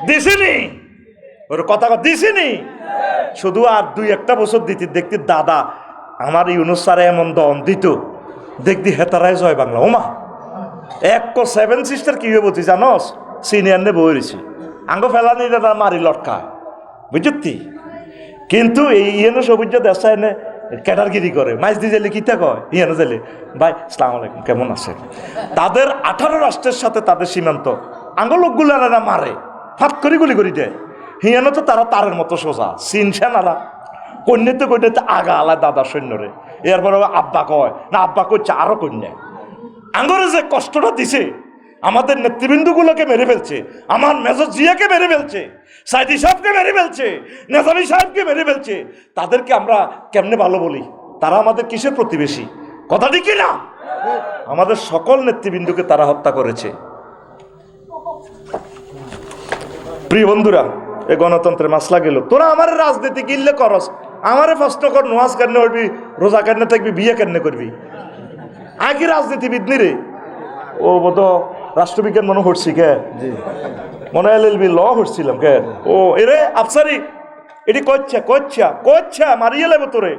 দিসিনি ওর কথা দিসিনি, শুধু আর 2-1 বছর দিতে দেখতে দাদা আমার ইউনুস স্যারে এমন দম দিত, দেখতি হেতারায় জয় বাংলা। ওমা 7 সিস্টার কি হয়ে বলছি জানোস, সিনিয়র নে বই রয়েছে আঙ্গ ফেলানি দাদা মারি লটকায়, বুঝতি? কিন্তু এই ইয়েনো সবুজ দেশা এনে ক্যাটারগিরি করে, মাইজ দিয়ে জেলে কিতা কয়, ইয়েনো জেলে ভাই সালাম আলাইকুম কেমন আছেন, তাদের 18 রাষ্ট্রের সাথে তাদের সীমান্ত, আঙ্গ লোকগুলো মারে ফাট করি গুলি করি দেয়, হিয়ানো তো তারা তারের মতো সোজা, সিনসানারা কন্যাতে কন্যাতে আগা আলা দাদা সৈন্যরে, এরপর আব্বা কয় না, আব্বা করছে আরো কন্যা। আঙ্গরে যে কষ্টটা দিছে, আমাদের নেতৃবৃন্দগুলোকে মেরে ফেলছে, আমার মেজর জিয়াকে মেরে ফেলছে, সাইদি সাহেবকে মেরে ফেলছে, নেজামি সাহেবকে মেরে ফেলছে, তাদেরকে আমরা কেমনে ভালো বলি? তারা আমাদের কিসের প্রতিবেশী? কথা ঠিক না? আমাদের সকল নেতৃবৃন্দকে তারা হত্যা করেছে। প্রিয় বন্ধুরা, এই গণতন্ত্রের মাসলা গেল, তোরা আমার রাজনীতি গিললে করস, আমারে প্রশ্ন কর, নোয়াজ কেন করবি, রোজা কেন থাকবি, বিয়ে কেন করবি? আগে রাজনীতিবিদ নি রে, ও বোধ রাষ্ট্রবিজ্ঞান মনে হচ্ছি কে, মনে LLB ল হচ্ছিলাম কে, ও এরে আফসারি এটি কচ্ছা মারিয়ে লেব তোরে।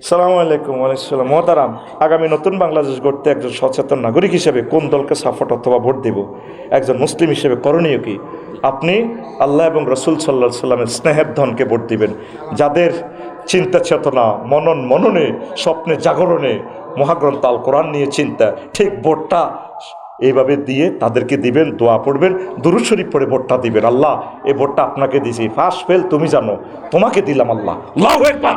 সালামু আলাইকুম। ওয়ালাইকুম মোহতারাম, আগামী নতুন বাংলাদেশ গড়তে একজন সচেতন নাগরিক হিসেবে কোন দলকে সাপোর্ট অথবা ভোট দেব, একজন মুসলিম হিসেবে করণীয় কি? আপনি আল্লাহ এবং রসুল সাল্লাল্লাহু আলাইহি সাল্লামের স্নেহের ধনকে ভোট দিবেন, যাদের চিন্তা চেতনা মননে স্বপ্নে জাগরণে মহাগ্রন্থ আল কোরআন নিয়ে চিন্তা, ঠিক ভোটটা এইভাবে দিয়ে তাদেরকে দিবেন, দোয়া পড়বেন, দুরূদ শরীফ পড়ে ভোটটা দিবেন। আল্লাহ এই ভোটটা আপনাকে দিয়েছি, পাস ফেল তুমি জানো, তোমাকে দিলাম আল্লাহ। আল্লাহু আকবার।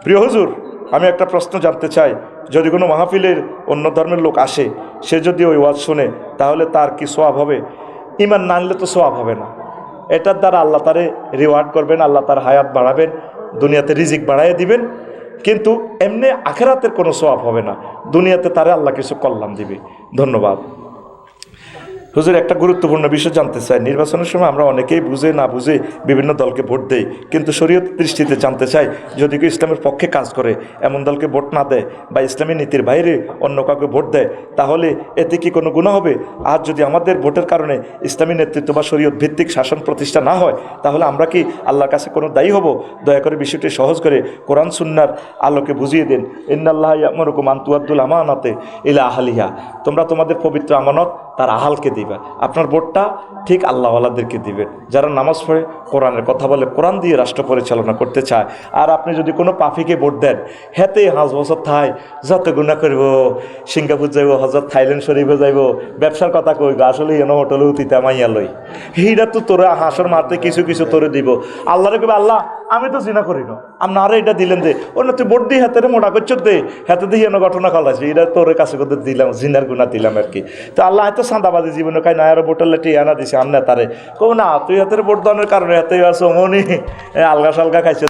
প্রিয় হুজুর, আমি একটা প্রশ্ন জানতে চাই, যদি কোনো মাহফিলের অন্য ধর্মের লোক আসে, সে যদি ওই ওয়াজ শোনে, তাহলে তার কি সওয়াব হবে? ঈমান না আনলে তো সওয়াব হবে না। এটার দ্বারা আল্লাহ তারে রিওয়ার্ড করবেন, আল্লাহ তার হায়াত বাড়াবেন, দুনিয়াতে রিজিক বাড়াইয়ে দিবেন, কিন্তু এমনি আখিরাতের কোনো সওয়াব হবে না, দুনিয়াতে তারে আল্লাহ কিছু কল্যাণ দিবে। ধন্যবাদ। হুজুর একটা গুরুত্বপূর্ণ বিষয় জানতে চাই, নির্বাচনের সময় আমরা অনেকেই বুঝে না বুঝে বিভিন্ন দলকে ভোট দেই, কিন্তু শরীয়ত দৃষ্টিতে জানতে চাই, যদি কেউ ইসলামের পক্ষে কাজ করে এমন দলকে ভোট না দেয় বা ইসলামী নীতির বাইরে অন্য কাউকে ভোট দেয়, তাহলে এতে কি কোনো গুনাহ হবে? আর যদি আমাদের ভোটের কারণে ইসলামী নেতৃত্ব বা শরীয়ত ভিত্তিক শাসন প্রতিষ্ঠা না হয়, তাহলে আমরা কি আল্লাহর কাছে কোনো দায়ী হব? দয়া করে বিষয়টি সহজ করে কোরআন সুন্নাহর আলোকে বুঝিয়ে দিন। ইন্নাল্লাহ ইয়া'মুরুকুম আন তুআদ্দুল আমানাতি ইলা আহলিহা, তোমরা তোমাদের পবিত্র আমানত তার আহালকে দিবা। আপনার ভোটটা ঠিক আল্লাহওয়ালাদেরকে দিবেন, যারা নামাজ পড়ে, কোরআনের কথা বলে, কোরআন দিয়ে রাষ্ট্র পরিচালনা করতে চায়। আর আপনি যদি কোনো পাফিকে ভোট দেন, হেতে 5 বছর থাই যত গুণা করব, সিঙ্গাপুর যাইব, হজরত থাইল্যান্ড শরীফে যাইব, ব্যবসার কথা কইব, আসলে এনে হোটেলে উতিতা মাইয়া লই, এইটা তো তোরা হাসর মারতে কিছু কিছু তোরে দিব। আল্লাহরে কইবে, আল্লাহ আমি তো জিনা করি না, আপনারা এটা দিলেন দে, অন্য তুই ভোট দিয়ে হাতের মোটা করছ দে, হাতে দিয়ে এনে ঘটনা খালাইছি, এটা তোর কাছে করতে দিলাম, জিনার গুণা দিলাম আর কি। তো আল্লাহ হয়তো চাঁদাবাজি জীবনে খাই না, আরো ভোটার টি আনা দিছে আমনে তারে, কো না তুই হাতের ভোট দানের কারণে হাতে আছো মনি আলগা সালগা খাইছে,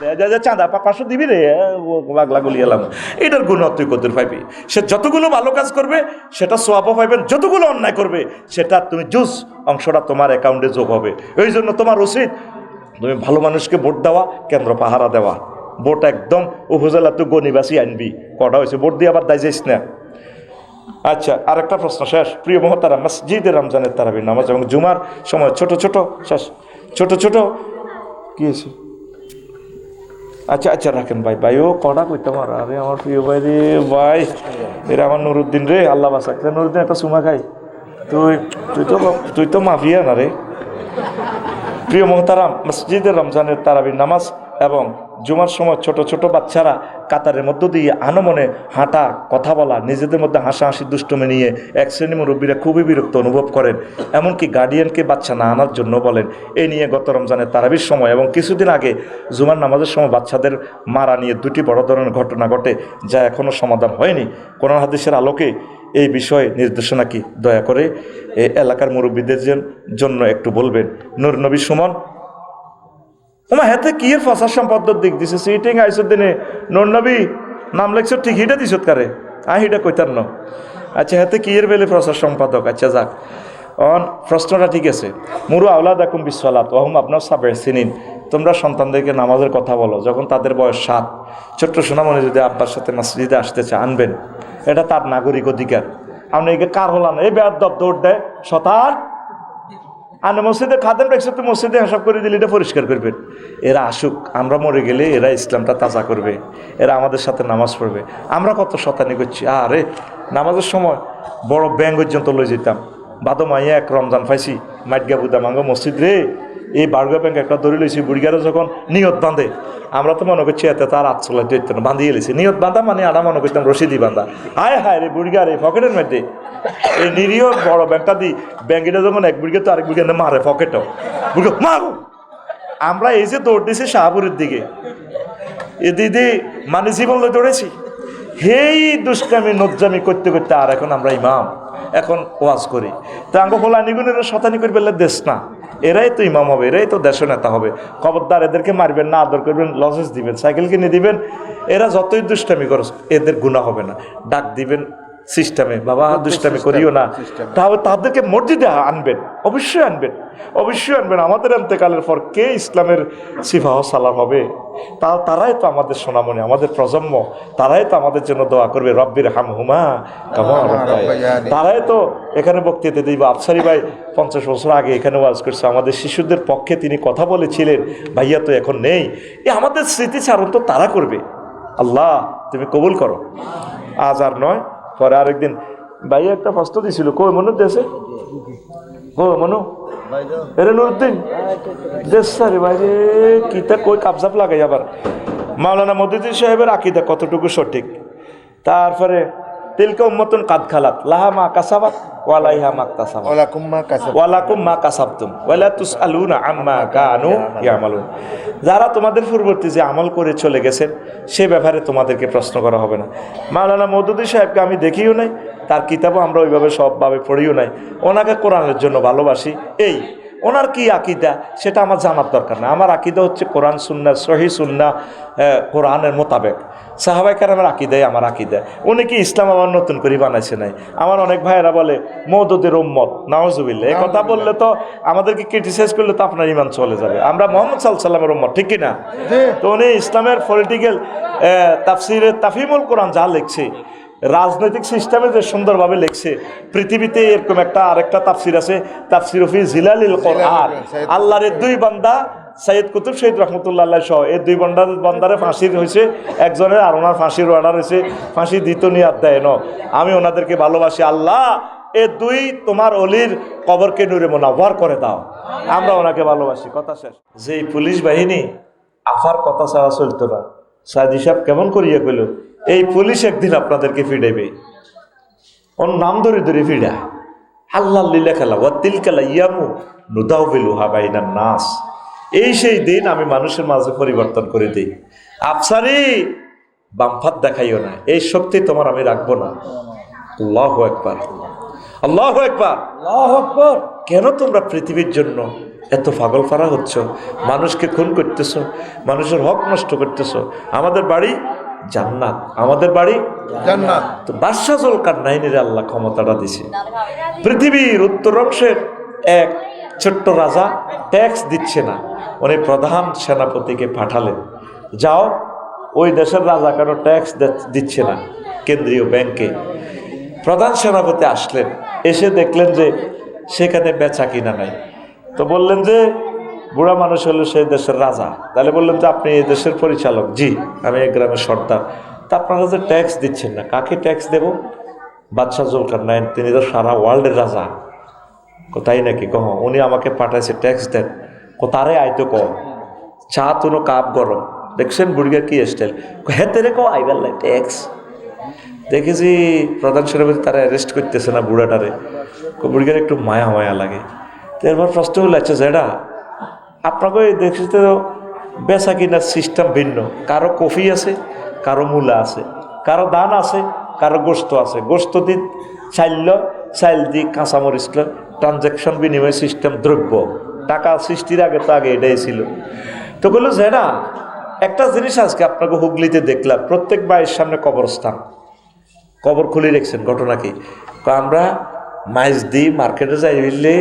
চাঁদা 500 দিবি রে, বাগলা গুলি এলাম, এটার গুণ তুই কদ্দুর পাইবি। সে যতগুলো ভালো কাজ করবে সেটা সোয়াবও পাইবেন, যতগুলো অন্যায় করবে সেটা তুমি জুস অংশটা তোমার অ্যাকাউন্টে যোগ হবে। এই জন্য তোমার উচিত তুমি ভালো মানুষকে ভোট দেওয়া, কেন্দ্র পাহারা দেওয়া, ভোট একদম উপজেলা তো গণিবাসী আনবি, কটা হয়েছে ভোট দিয়ে আবার দায় যাইস না। আচ্ছা, আরেকটা প্রশ্ন শেষ। প্রিয় মহতারাম, মসজিদে রমজানের তারাবির নামাজ এবং জুমার সময় ছোট ছোট কি হয়েছে? আচ্ছা রাখেন ভাই ও কটা কইতে পারা, আরে আমার প্রিয় ভাই রে ভাই, এরা আমার নুরুদ্দিন রে, আল্লাহ বাসাক। নুরুদ্দিন একটা চুমা খাই, তুই তো মাফিয়া না রে। প্রিয় মহতারাম, মসজিদে রমজানের তারাবির নামাজ এবং জুমার সময় ছোট ছোট বাচ্চারা কাতারের মধ্য দিয়ে আনমনে হাঁটা, কথা বলা, নিজেদের মধ্যে হাসাহাসি দুষ্টুমি নিয়ে এক শ্রেণী মুরব্বীরা খুবই বিরক্ত অনুভব করেন, এমনকি গার্ডিয়ানকে বাচ্চা না আনার জন্য বলেন। এই নিয়ে গত রমজানের তারাবির সময় এবং কিছুদিন আগে জুমার নামাজের সময় বাচ্চাদের মারা নিয়ে 2টি বড় ধরনের ঘটনা ঘটে, যা এখনও সমাধান হয়নি। কোরআন হাদিসের আলোকে এই বিষয়ে নির্দেশনা কি দয়া করে এই এলাকার মুরব্বীদের জন্য একটু বলবেন। নূর নবী সুমন ওমা হেতে কি এর ফসার সম্পদের দিক দিছে, সিটিং আইসর দিনে নূর নবী নাম লেখছ ঠিক হিটা দিছত কারে, হিটা কইতার ন। আচ্ছা, হেতে কি এর বেলে প্রচার সম্পাদক। আচ্ছা যাক, প্রশ্নটা ঠিক আছে। মুরু আওলাদ আকুম বিশ্বলাত ওহম আপনার সাবে সিনিন, তোমরা সন্তানদেরকে নামাজের কথা বলো যখন তাদের বয়স 7। ছোট্ট সোনামণি যদি আব্বার সাথে মসজিদে আসতে চায়, আনবেন, এটা তার নাগরিক অধিকার। আপনি একে কার হলাম এই বেয়াদব দৌড় দেয় শতার আনে মসজিদে খাদেন রেখে তো মসজিদে হিসাব করে দিলে এটা পরিষ্কার করবেন। এরা আসুক, আমরা মরে গেলে এরা ইসলামটা তাজা করবে, এরা আমাদের সাথে নামাজ পড়বে। আমরা কত শতানি করছি, আরে নামাজের সময় বড় ব্যাং পর্যন্ত লই যেতাম। বাদো মাইয়া এক রমজান পাইছি, মাইটগা বুদা মাঙ্গো মসজিদ রে, এই বারগা ব্যাংক একটা ধরে লইছি, বুড়িগারে যখন নিয়ত বাঁধে, আমরা তো মনে করছি এতে তার 8 চলা দিত না, বাঁধিয়ে লেছি। নিয়ত বাঁধা মানে আমরা মনে করতাম রশিদি বাঁধা। হায় রে বুড়িগার এই পকেটের মধ্যে এই নিরীহ বড় ব্যাংকটা দিই, ব্যাংকটা যখন এক বুড়িকে তো আরেক বুড়িকে মারে পকেটও, বুড়ি মারো। আমরা এই যে দৌড় দিয়েছি শাহপুরের দিকে, এ দিদি মানে জীবন লই দৌড়েছি, হেই দুষ্টামি নজ্জামি করতে করতে আর এখন আমরা ইমাম, এখন ওয়াজ করি। তো আঙ্গ হোলা নিগুনের শতানি করে ফেললে দেশ না, এরাই তো ইমাম হবে, এরাই তো দেশ নেতা হবে। খবরদার এদেরকে মারবেন না, আদর করবেন, লজেস দিবেন, সাইকেল কিনে দিবেন। এরা যতই দুষ্টামি করো এদের গুনাহ হবে না। ডাক দিবেন সিস্টেমে, বাবা দুষ্টামি করিও না, তাহলে তাদেরকে মসজিদে আনবেন, অবশ্যই আনবেন। আমাদের এন্তেকালের পর কে ইসলামের সিফাহ সালার হবে? তারাই তো আমাদের সোনামণি, আমাদের প্রজন্ম, তারাই তো আমাদের জন্য দোয়া করবে, রব্বির হামহুমা কামা রাব্বায়ানি। তারাই তো এখানে বক্তৃতা দিব। আফসারি ভাই 50 বছর আগে এখানে ওয়াজ করছে, আমাদের শিশুদের পক্ষে তিনি কথা বলেছিলেন, ভাইয়া তো এখন নেই। আমাদের স্মৃতিচারণ তো তারা করবে। আল্লাহ তুমি কবুল করো। আজ আর নয়, পরে আরেকদিন। ভাইয়া একটা প্রশ্ন দিছিল, কই মনে দেশে মনু এরে নুরুদ্দিন দেশ সারে বাইরে কিতা কই কাপজাপ লাগাই। আবার মাওলানা মদুদ্দিন সাহেবের আকিদা কতটুকু সঠিক। তারপরে তিলকা উম্মাতুন কাদ খালাত লাহা মা কাসাবাত ওয়ালাইহা মাকতাসাবাত ওয়ালাকুম মা কাসাবতুম ওয়ালা তুসআলুনা আম্মা কানু ইয়ামালুন। যারা তোমাদের পূর্ববর্তী যে আমল করে চলে গেছেন সে ব্যাপারে তোমাদেরকে প্রশ্ন করা হবে না। মাওলানা মদুদ্দিন সাহেবকে আমি দেখিও নাই, তার কিতাবও আমরা ওইভাবে সবভাবে পড়িও নাই। ওনাকে কোরআনের জন্য ভালোবাসি, এই ওনার কি আকিদা সেটা আমার জানার দরকার না। আমার আকিদা হচ্ছে কোরআন সুন্নাহ, সহি সুন্নাহ, কোরআনের মোতাবেক। সাহাবায়ে কেরামের আকিদাই আমার আকিদা। উনি কি ইসলাম আমার নতুন করে বানাইছে নাই? আমার অনেক ভাইয়েরা বলে মওদুদের উম্মত, নাউজুবিল্লাহ। এই কথা বললে তো আমাদেরকে ক্রিটিসাইজ করলে তো আপনার ইমান চলে যাবে। আমরা মুহাম্মদ সাল্লাল্লাহু আলাইহি ওয়াসাল্লামের উম্মত, ঠিক কি না? তো উনি ইসলামের পলিটিক্যাল তাফসিরে তাফহিমুল কোরআন যা লিখছে, রাজনৈতিক সিস্টেমে যে সুন্দরভাবে লিখছে, পৃথিবীতে এরকম আরেকটা তাফসির আছে, তাফসির ফি জিলালিল কোরআন। আল্লাহর দুই বান্দা সৈয়দ কুতুব শহীদ রহমতুল্লাহ সহ এই দুই বান্দারে ফাঁসির হয়েছে, একজনের আর ওনার ফাঁসির অর্ডার হয়েছে, ফাঁসি দিত নিয়াত দেয় ন। আমি ওনাদেরকে ভালোবাসি, আল্লাহ এ দুই তোমার অলির কবরকে নূরে মুনাওয়ার করে দাও, আমরা ওনাকে ভালোবাসি। কথা শেষ। যে পুলিশ বাহিনী আফার কথা ছাড়া চলতো না, সাদি সাহেব কেমন করিয়া কইল, এই পুলিশ একদিন আপনাদেরকে ফিডাইবে, ওর নাম ধরে ধরে ফিডা। আল্লাহ লীলা খেলা ওয়াতিল খেলা ইয়ামু নুদাউ বিলুহা বাইনান নাস। এই সেই দিন আমি মানুষের মাঝে পরিবর্তন করে দিই। আফসারি বামফাত দেখাইও না, এই শক্তি তোমার আমি রাখবো না। আল্লাহু আকবার, আল্লাহু আকবার, আল্লাহু আকবার। কেন তোমরা পৃথিবীর জন্য এত পাগল ফারা হচ্ছ? মানুষকে খুন করতেছ, মানুষের হক নষ্ট করতেছ। আমাদের বাড়ি জান্নাত, আমাদের বাড়ি জান্নাত। তো বাদশাহ জুলকারনাইনের আল্লাহ ক্ষমতাটা দিছে। পৃথিবীর উত্তর অংশের এক ছোট্ট রাজা ট্যাক্স দিচ্ছে না, উনি প্রধান সেনাপতিকে পাঠালেন, যাও ওই দেশের রাজা কেন ট্যাক্স দিচ্ছে না কেন্দ্রীয় ব্যাংকে। প্রধান সেনাপতি আসলেন, এসে দেখলেন যে সেখানে বেচা কিনা নাই। তো বললেন যে বুড়া মানুষ হলো সেই দেশের রাজা। তাহলে বললেন যে আপনি এই দেশের পরিচালক? জি, আমি এই গ্রামের সর্দার। তা আপনারা যে ট্যাক্স দিচ্ছেন না, কাকে ট্যাক্স দেব? বাদশাহ জুলকারনাইন, তিনি তো সারা ওয়ার্ল্ডের রাজা। কোথায় নাকি কহ, উনি আমাকে পাঠাইছে ট্যাক্স দেন। কোথারে আইতো ক চা তুনো কাপ গরম। দেখছেন বুড়িগার কি স্টাইল, হেতে রে কো আইবার লাই ট্যাক্স। দেখেছি প্রধান সেনাপতি তারা অ্যারেস্ট করতেছে না বুড়াটারে, বুড়িগার একটু মায়া মায়া লাগে। তো এরপর প্রশ্ন হলো, আচ্ছা যেটা আপনাকে দেখছি তো বেচা কিনার সিস্টেম ভিন্ন, কারো কফি আছে, কারো মূলা আছে, কারো ধান আছে, কারো গোস্ত আছে। গোস্ত দিন চাইল, চাইল দি কাঁচামরিচ, ট্রানজ্যাকশন বিনিময় সিস্টেম, দ্রব্য টাকা সৃষ্টির আগে তো আগে এটাই ছিল। তো বললো যে না, একটা জিনিস আজকে আপনাকে হুগলিতে দেখলাম, প্রত্যেক বাড়ির সামনে কবরস্থান, কবর খুলে রেখেছেন। ঘটনা কি? আমরা মাইজ দিই মার্কেটে যাইলে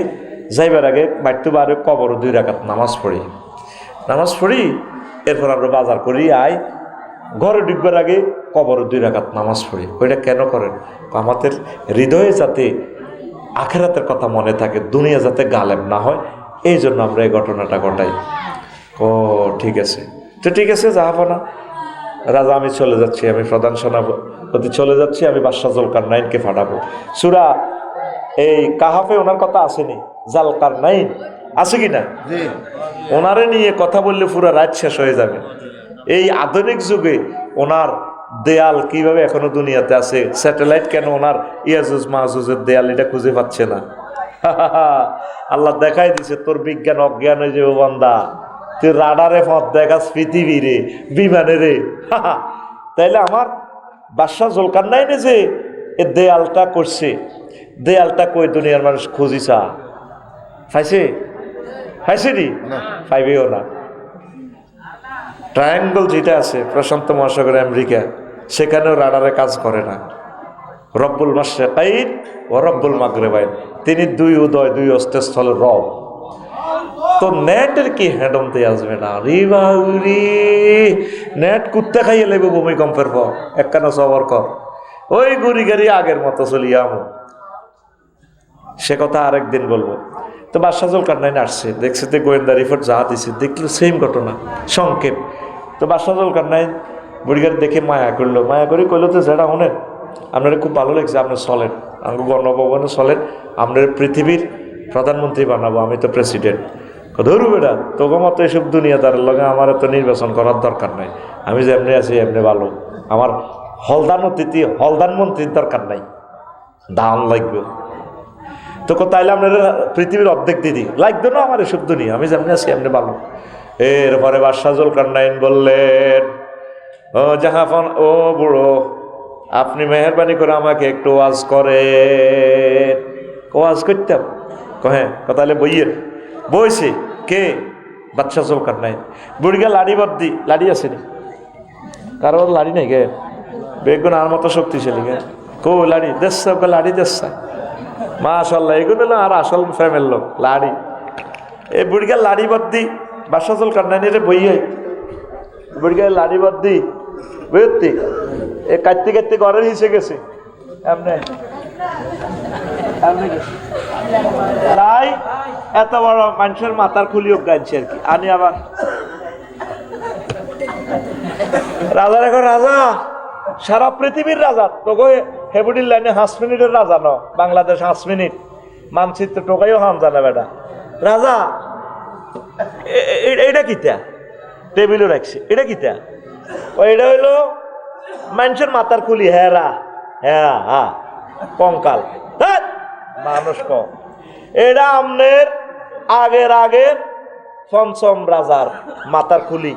যাইবার আগে বাড়িতে বারে কবর 2 রাকাত নামাজ পড়ি, এরপর আমরা বাজার করি আই, ঘরে ঢুকবার আগে কবর 2 রাকাত নামাজ পড়ি। ওইটা কেন করেন? আমাদের হৃদয়ে যাতে আখেরাতের কথা মনে থাকে, দুনিয়া যাতে গালেব না হয়, এই জন্য আমরা এই ঘটনাটা ঘটাই। ও ঠিক আছে, তো ঠিক আছে, যাবো না রাজা, আমি চলে যাচ্ছি, আমি প্রধান সেনাপতি চলে যাচ্ছি, আমি বাদশাহ জুলকারনাইনকে পাঠাবো। সূরা এই কাহাফে ওনার কথা আসেনি? জালকারনাইন আছে কিনা? ওনারে নিয়ে কথা বললে পুরো রাত শেষ হয়ে যাবে। এই আধুনিক যুগে ওনার দেয়াল কিভাবে এখনো দুনিয়াতে আছে, স্যাটেলাইট কেন ওনার ইয়াজুজ মাহুজের দেয়াল এটা খুঁজে পাচ্ছে না? আল্লাহ দেখাই দিছে, তোর বিজ্ঞান অজ্ঞান হয়ে যাবে বান্দা, তুই রাডারে পথ দেখাস পৃথিবীরে, বিমানে রে। তাইলে আমার বাদশাহ জুলকারনাইনে যে এ দেয়ালটা করছে, দেয়ালটা কই দুনিয়ার মানুষ খুঁজিছা পাইছে নি? পাইবেও না। ট্রায়াঙ্গল যেটা আছে প্রশান্ত মহাসাগরে আমেরিকা, সেখানেও রাডারে কাজ করে না। রব্বুল মাশরিকাইন ও রব্বুল মাগরিবাইন, তিনি 2 উদয় 2 অস্তস্থল রব। তো নেটের কি হেডমতে আসবে না? নেট কুত্তে খাইয়ে লেবে ভূমিকম্পের পর একখানা সবর কর, ওই গুড়ি গাড়ি আগের মতো চলিয়া আমো। সে কথা আরেকদিন বলবো। তো বাদশাহ জুলকারনাইন আসছে, দেখছে যে গোয়েন্দা রিপোর্ট যা দিছে, দেখলো সেম ঘটনা সংক্ষেপ। তো বাদশাহ জুলকারনাইন বুড়িগাড়ি দেখে মায়া করলো, মায়া করে কইলো তো যেটা শোনেন, আপনারা খুব ভালো লাগছে, আপনি চলেন আমাকে গণভবনে চলেন, আপনার পৃথিবীর প্রধানমন্ত্রী বানাবো, আমি তো প্রেসিডেন্ট। ধরু বেটা, তোকে মতো এসব দুনিয়াদারের লগে আমার তো নির্বাচন করার দরকার নাই, আমি যে এমনি আছি এমনি ভালো, আমার হলদান মন্ত্রীর দরকার নাই, দাম লাগবে। তো তাইলে আপনার পৃথিবীর অর্ধেক দিদি লাগবে না আমার এসব দুনিয়া, আমি যেমনি আছি এমনি ভালো। এরপরে বাদশাহ জুলকারনাইন বললেন, ও জাহাফন, ও বুড়ো, আপনি মেহরবানি করে আমাকে একটু ওয়াজ করেন। ওয়াজ করতাম? হ্যাঁ, তাহলে বইয়ের বইছে কে? বাদশাহ জুলকারনাইন। বুড়িগা লাড়ি বদ্দি, লাড়ি আছে নি কারোর? লাড়ি নাই গে, বেগুন আর মতো শক্তিশালী গে। কো লাড়ি দেশা, লাড়ি দেশা, মাশাল্লাহ। এগুলো হলো আর আসল ফ্যামিলির লোক, লাড়ি। এই বুড়িগা লাড়ি বদ্দি বাদশাহ জুলকারনাইনের বইয়ে বুড়িগা লাড়ি বদ্দি বুঝতি এ কাটতে কাটতে ঘরের হিসে গেছে এমনি এমনি গেছে। তাই এত বড় মানুষের মাথার খুলিও গাইছে আর কি। আনি আবার রাজা, এখন রাজা, সারা পৃথিবীর রাজা। তোকে হেবুডির লাইনে 5 মিনিটের রাজা ন, বাংলাদেশ 5 মিনিট মানচিত্র টোকাইও হাম জানা বেটা। রাজা এটা কিতা টেবিলও রাখছে, এটা কিতা? এটা হইলো মানুষের মাথার খুলি। হেরা হ্যাঁ হ্যাঁ কঙ্কাল মানুষ কম। এটা আমনের আগের পঞ্চম রাজার মাথার খুলি।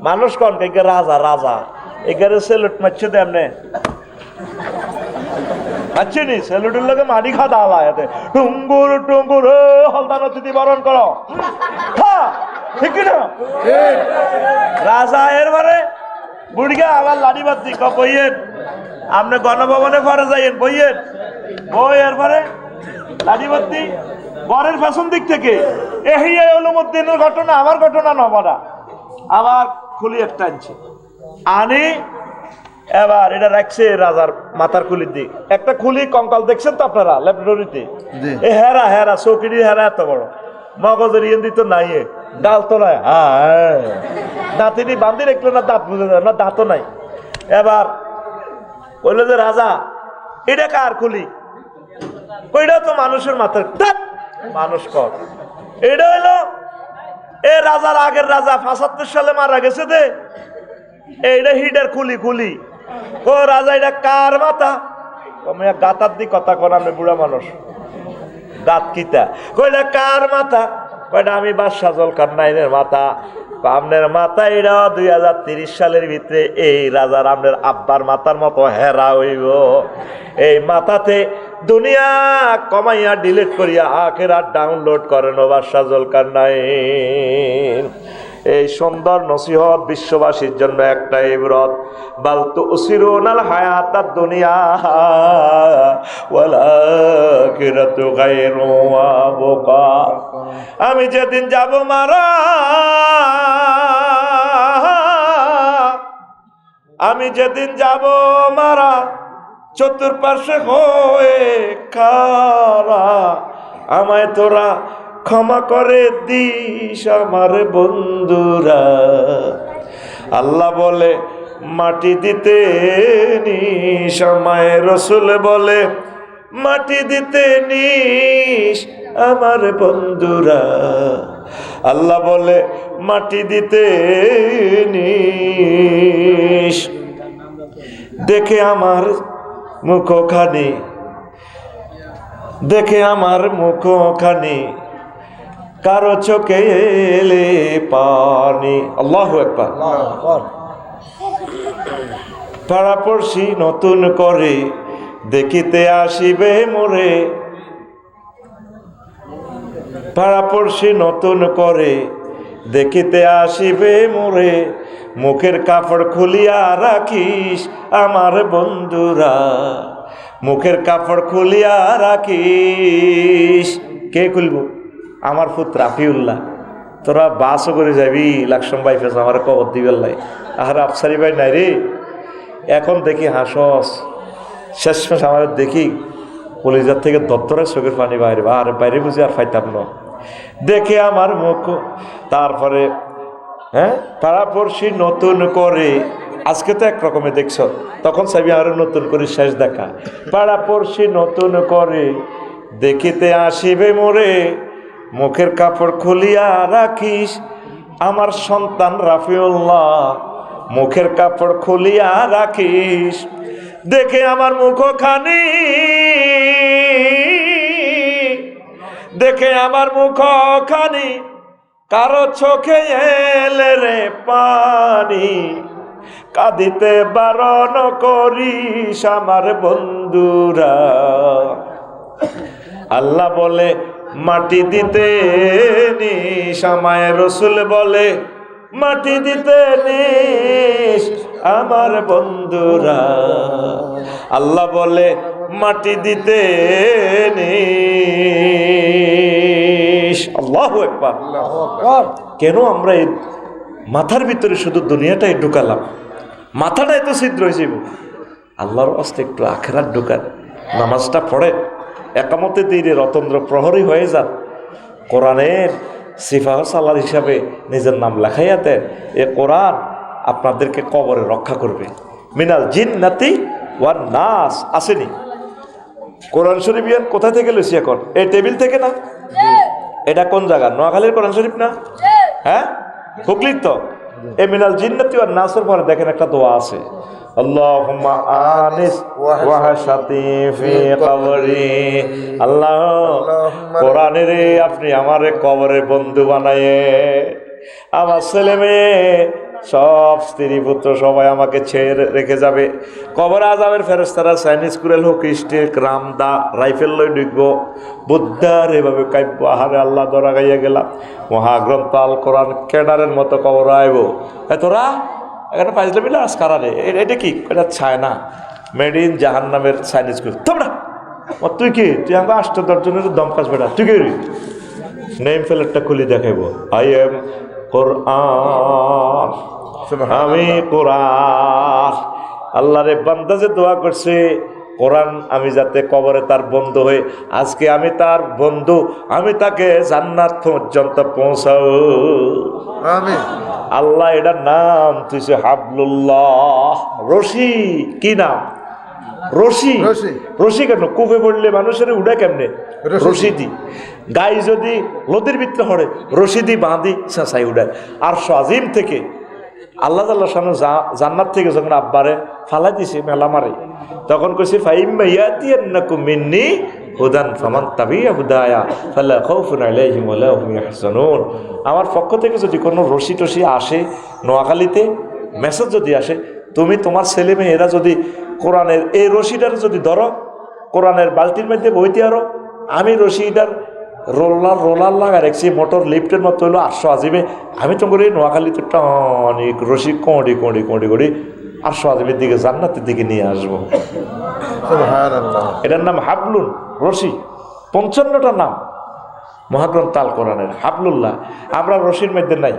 মানুষ কন কে রাজা রাজা এগারে সেলুট মারছে তেমনে আচ্ছা নি সেলুটের লোকে মাটি খাওয়া আলা এতে টুঙ্গুর টুঙ্গুর হলদান অতিথি বরণ করো। হ্যাঁ ঠিক না রাজা এরবারে বুড়িগা আবার লাড়ি বাদ্দি বইয়েন আপনি গণভবনে পরে যাইয়েন বইয়েন বই এরপরে লাড়ি বাদ্দি বরের পেছন দিক থেকে এহিয়া উলুমুদ্দিনের ঘটনা, আমার ঘটনা নবরা। আবার খুলি একটা আনছে আনি, এবার এটা রাখছে রাজার মাথার খুলির দিক। একটা খুলি কঙ্কাল দেখছেন তো আপনারা ল্যাবরেটরিতে? এ হেরা হেরা চৌকিটি হেরা এত বড়, মগজের ইয়ে দিত নাই, ডাল তো নাই, হ্যাঁ দাঁতিনি বান্ধি রাখলো না, দাঁত বুঝে যায় না, দাঁতও নাই। এবার বললো যে রাজা এটা কার খুলি? ওইটা তো মানুষের মাথার, মানুষ কর। এটা হইলো এ রাজার আগের রাজা 75 সালে মারা গেছে দে, এইটা হিডের খুলি খুলি। ও রাজা এটা কার মাথা? গাতার দিক কথা কর, আমি বুড়া মানুষ, দাঁত কিতা? কইটা কার মাথা? কয়টা আমি বাদশাহ জুলকারনাইনের মাথা। আপনার মাথা এটা 2030 সালের ভিতরে এই রাজার আপনার আব্বার মাথার মতো হেরা হইব। এই মাথাতে দুনিয়া কমাইয়া ডিলিট করিয়া আখেরাত ডাউনলোড করেন বাদশাহ জুলকারনাইন। এই সুন্দর নসিহত বিশ্ববাসীর জন্য একটা ইবরত। বাল তুসিরুনাল হায়াতাদ দুনিয়া ওয়াল আখিরাতু গায়রু ওয়া বুকা। আমি যেদিন যাব মারা, আমি যেদিন যাব মারা, চতুর্পার্শ্বে হয়ে কারা, আমায় তোরা ক্ষমা করে দিস আমার বন্ধুরা। আল্লাহ বলে মাটি দিতে নিস, আমায় রসুল বলে মাটি দিতে নিস আমার বন্ধুরা। আল্লাহ বলে মাটি দিতে নিস। দেখে আমার মুখখানি, দেখে আমার মুখখানি, কারো চোখে এলে পানি। আল্লাহু আকবার। পাড়াপড়শি নতুন করে দেখিতে আসিবে মোরে, পাড়াপড়শি নতুন করে দেখিতে আসিবে মোরে। মুখের কাপড় খুলিয়া রাখিস আমার বন্ধুরা, মুখের কাপড় খুলিয়া রাখিস। কে খুলব? আমার পুত্র রাফিউল্লাহ। তোরা বাসও করে যাবি, লাকসম ভাই ফেস আমার কবর দিবেল্লাই। আর আফসারি ভাই নাই রে। এখন দেখি হাসস, শেষমেশ আমার দেখি কলিজার থেকে দপ্তরে চোখের পানি বাইরে, আর বাইরে বুঝি আর ফাইতাম না। দেখে আমার মুখ, তারপরে হ্যাঁ পাড়াপড়শি নতুন করে, আজকে তো একরকমে দেখছ, তখন চাবি আরো নতুন করে শেষ দেখা। পাড়াপড়শি নতুন করে দেখিতে আসিবে মোরে, মুখের কাপড় খুলিয়া রাখিস আমার সন্তান রাফিউল্লাহ, মুখের কাপড় খুলিয়া রাখিস। দেখে আমার মুখখানি, দেখে আমার মুখখানি, কারো চোখে এলে রে পানি, কাঁদিতে বারণ করিস আমার বন্ধুরা। আল্লাহ বলে মাটি দিতে নিস, আমায় রসুল বলে মাটি দিতে নিস আমার বন্ধুরা। আল্লাহ বলে মাটি দিতে নিস। আল্লাহু আকবার। কেন আমরা এই মাথার ভিতরে শুধু দুনিয়াটাই ঢুকালাম? মাথাটা এত ছিদ্র হয়ে যাব। আল্লাহর আস্তে একটু আখেরাত ঢুকান, নামাজটা পড়েন, একামতে দিনে রতন্দ্র প্রহরী হয়ে যান, কোরআনের সিফাহ সালার হিসাবে নিজের নাম লেখাইয়া দেন। এ কোরআন আপনাদেরকে কবরে রক্ষা করবে। মিনাল জিন্নাতি ওয়ান নাস আসেনি? কোরআন শরীফ ইয়ান কোথা থেকে লইছি এখন? এই টেবিল থেকে না? এটা কোন জায়গা? নোয়াখালীর কোরআন শরীফ না? হ্যাঁ, হুগলির তো। এ মিনাল জিন্নাতি ওয়ান নাসের পরে দেখেন একটা দোয়া আছে, আল্লাহুম্মা আনিস ওয়াহশাতি ফি কবরি। আল্লাহ, কোরআনের আপনি আমারে কবরে বন্ধু বানায়ে, আমার ছেলে মেয়ে সব স্ত্রী পুত্র সবাই আমাকে ছেড়ে রেখে যাবে। কবর আযাবের ফেরেশতারা চাইনিজ কুরেল হোক, স্টিক রামদা রাইফেল লই ঢুকবো, বুদ্ধার এভাবে কাব্য। আহারে আল্লাহ, ধরা গাইয়া গেলাম। মহাগ্রন্থ আল কোরআন ক্যাডারের মতো কবর আইব। তোরা এখানে পাইজলে মিলে আজ কারারে এটা কি? এটা চায়না মেড ইন জাহান্নামের চাইনিজ কুল। তোমরা তুই কি? তুই আমাকে 8-10 জনের দম কাজ বেটা। তুই কি নেম ফেলেরটা খুলি দেখাইব, আই এম কোরআন, আমি কোরআন। আল্লাহরে বান্দা যে দোয়া করছে কোরআন আমি যাতে কবরে তার বন্ধু হয়ে, আজকে আমি তার বন্ধু, আমি তাকে জান্নাত পর্যন্ত পৌঁছাও। আমিন। আল্লাহ এটার নাম তুইছে হাবলুল্লাহ, রশি। কি নাম? রশি। রশি কেন? কুফে পড়লে মানুষের উড়ে কেমনে? রশি দি। গাই যদি নদীর ভিতরে হরে, রশি দি বাঁধি চেঁচাই উড়ায়। আর আজিম থেকে আল্লাহ তাআলা সামনে জান্নাত থেকে যখন আব্বারে ফালাই দিছে মেলা মারে, তখন কইছে ফাইম্মা ইয়াতিয়ান্নাকুম মিন্নি হুদান ফামান তাবিয়া হুদায়া ফালা খাউফুন আলাইহিম ওয়ালা হুম ইয়াহজানুন। আমার পক্ষ থেকে যদি কোনো রশি টশি আসে, নোয়াখালীতে মেসেজ যদি আসে, তুমি তোমার ছেলে মেয়ে এরা যদি কোরআনের এই রশিটার যদি ধরো, কোরআনের বালতির মধ্যে বইতে আরো, আমি রশিটার রোলার লাগা রাখছি, মোটর লিফটের মতো হইলো 800 আজিমে। আমি তো করে নোয়াখালীতে অনেক রশি কোঁড়ি কোঁড়ি কোঁড়ি কোঁড়ি 800 আজিমের দিকে জান্নাতের দিকে নিয়ে আসবো। এটার নাম হাবলুন, রশি। 55টা নাম মহাগ্রন্থ আল কোরআনের। হাবলুল্লাহ আমরা রশির মধ্যে নাই।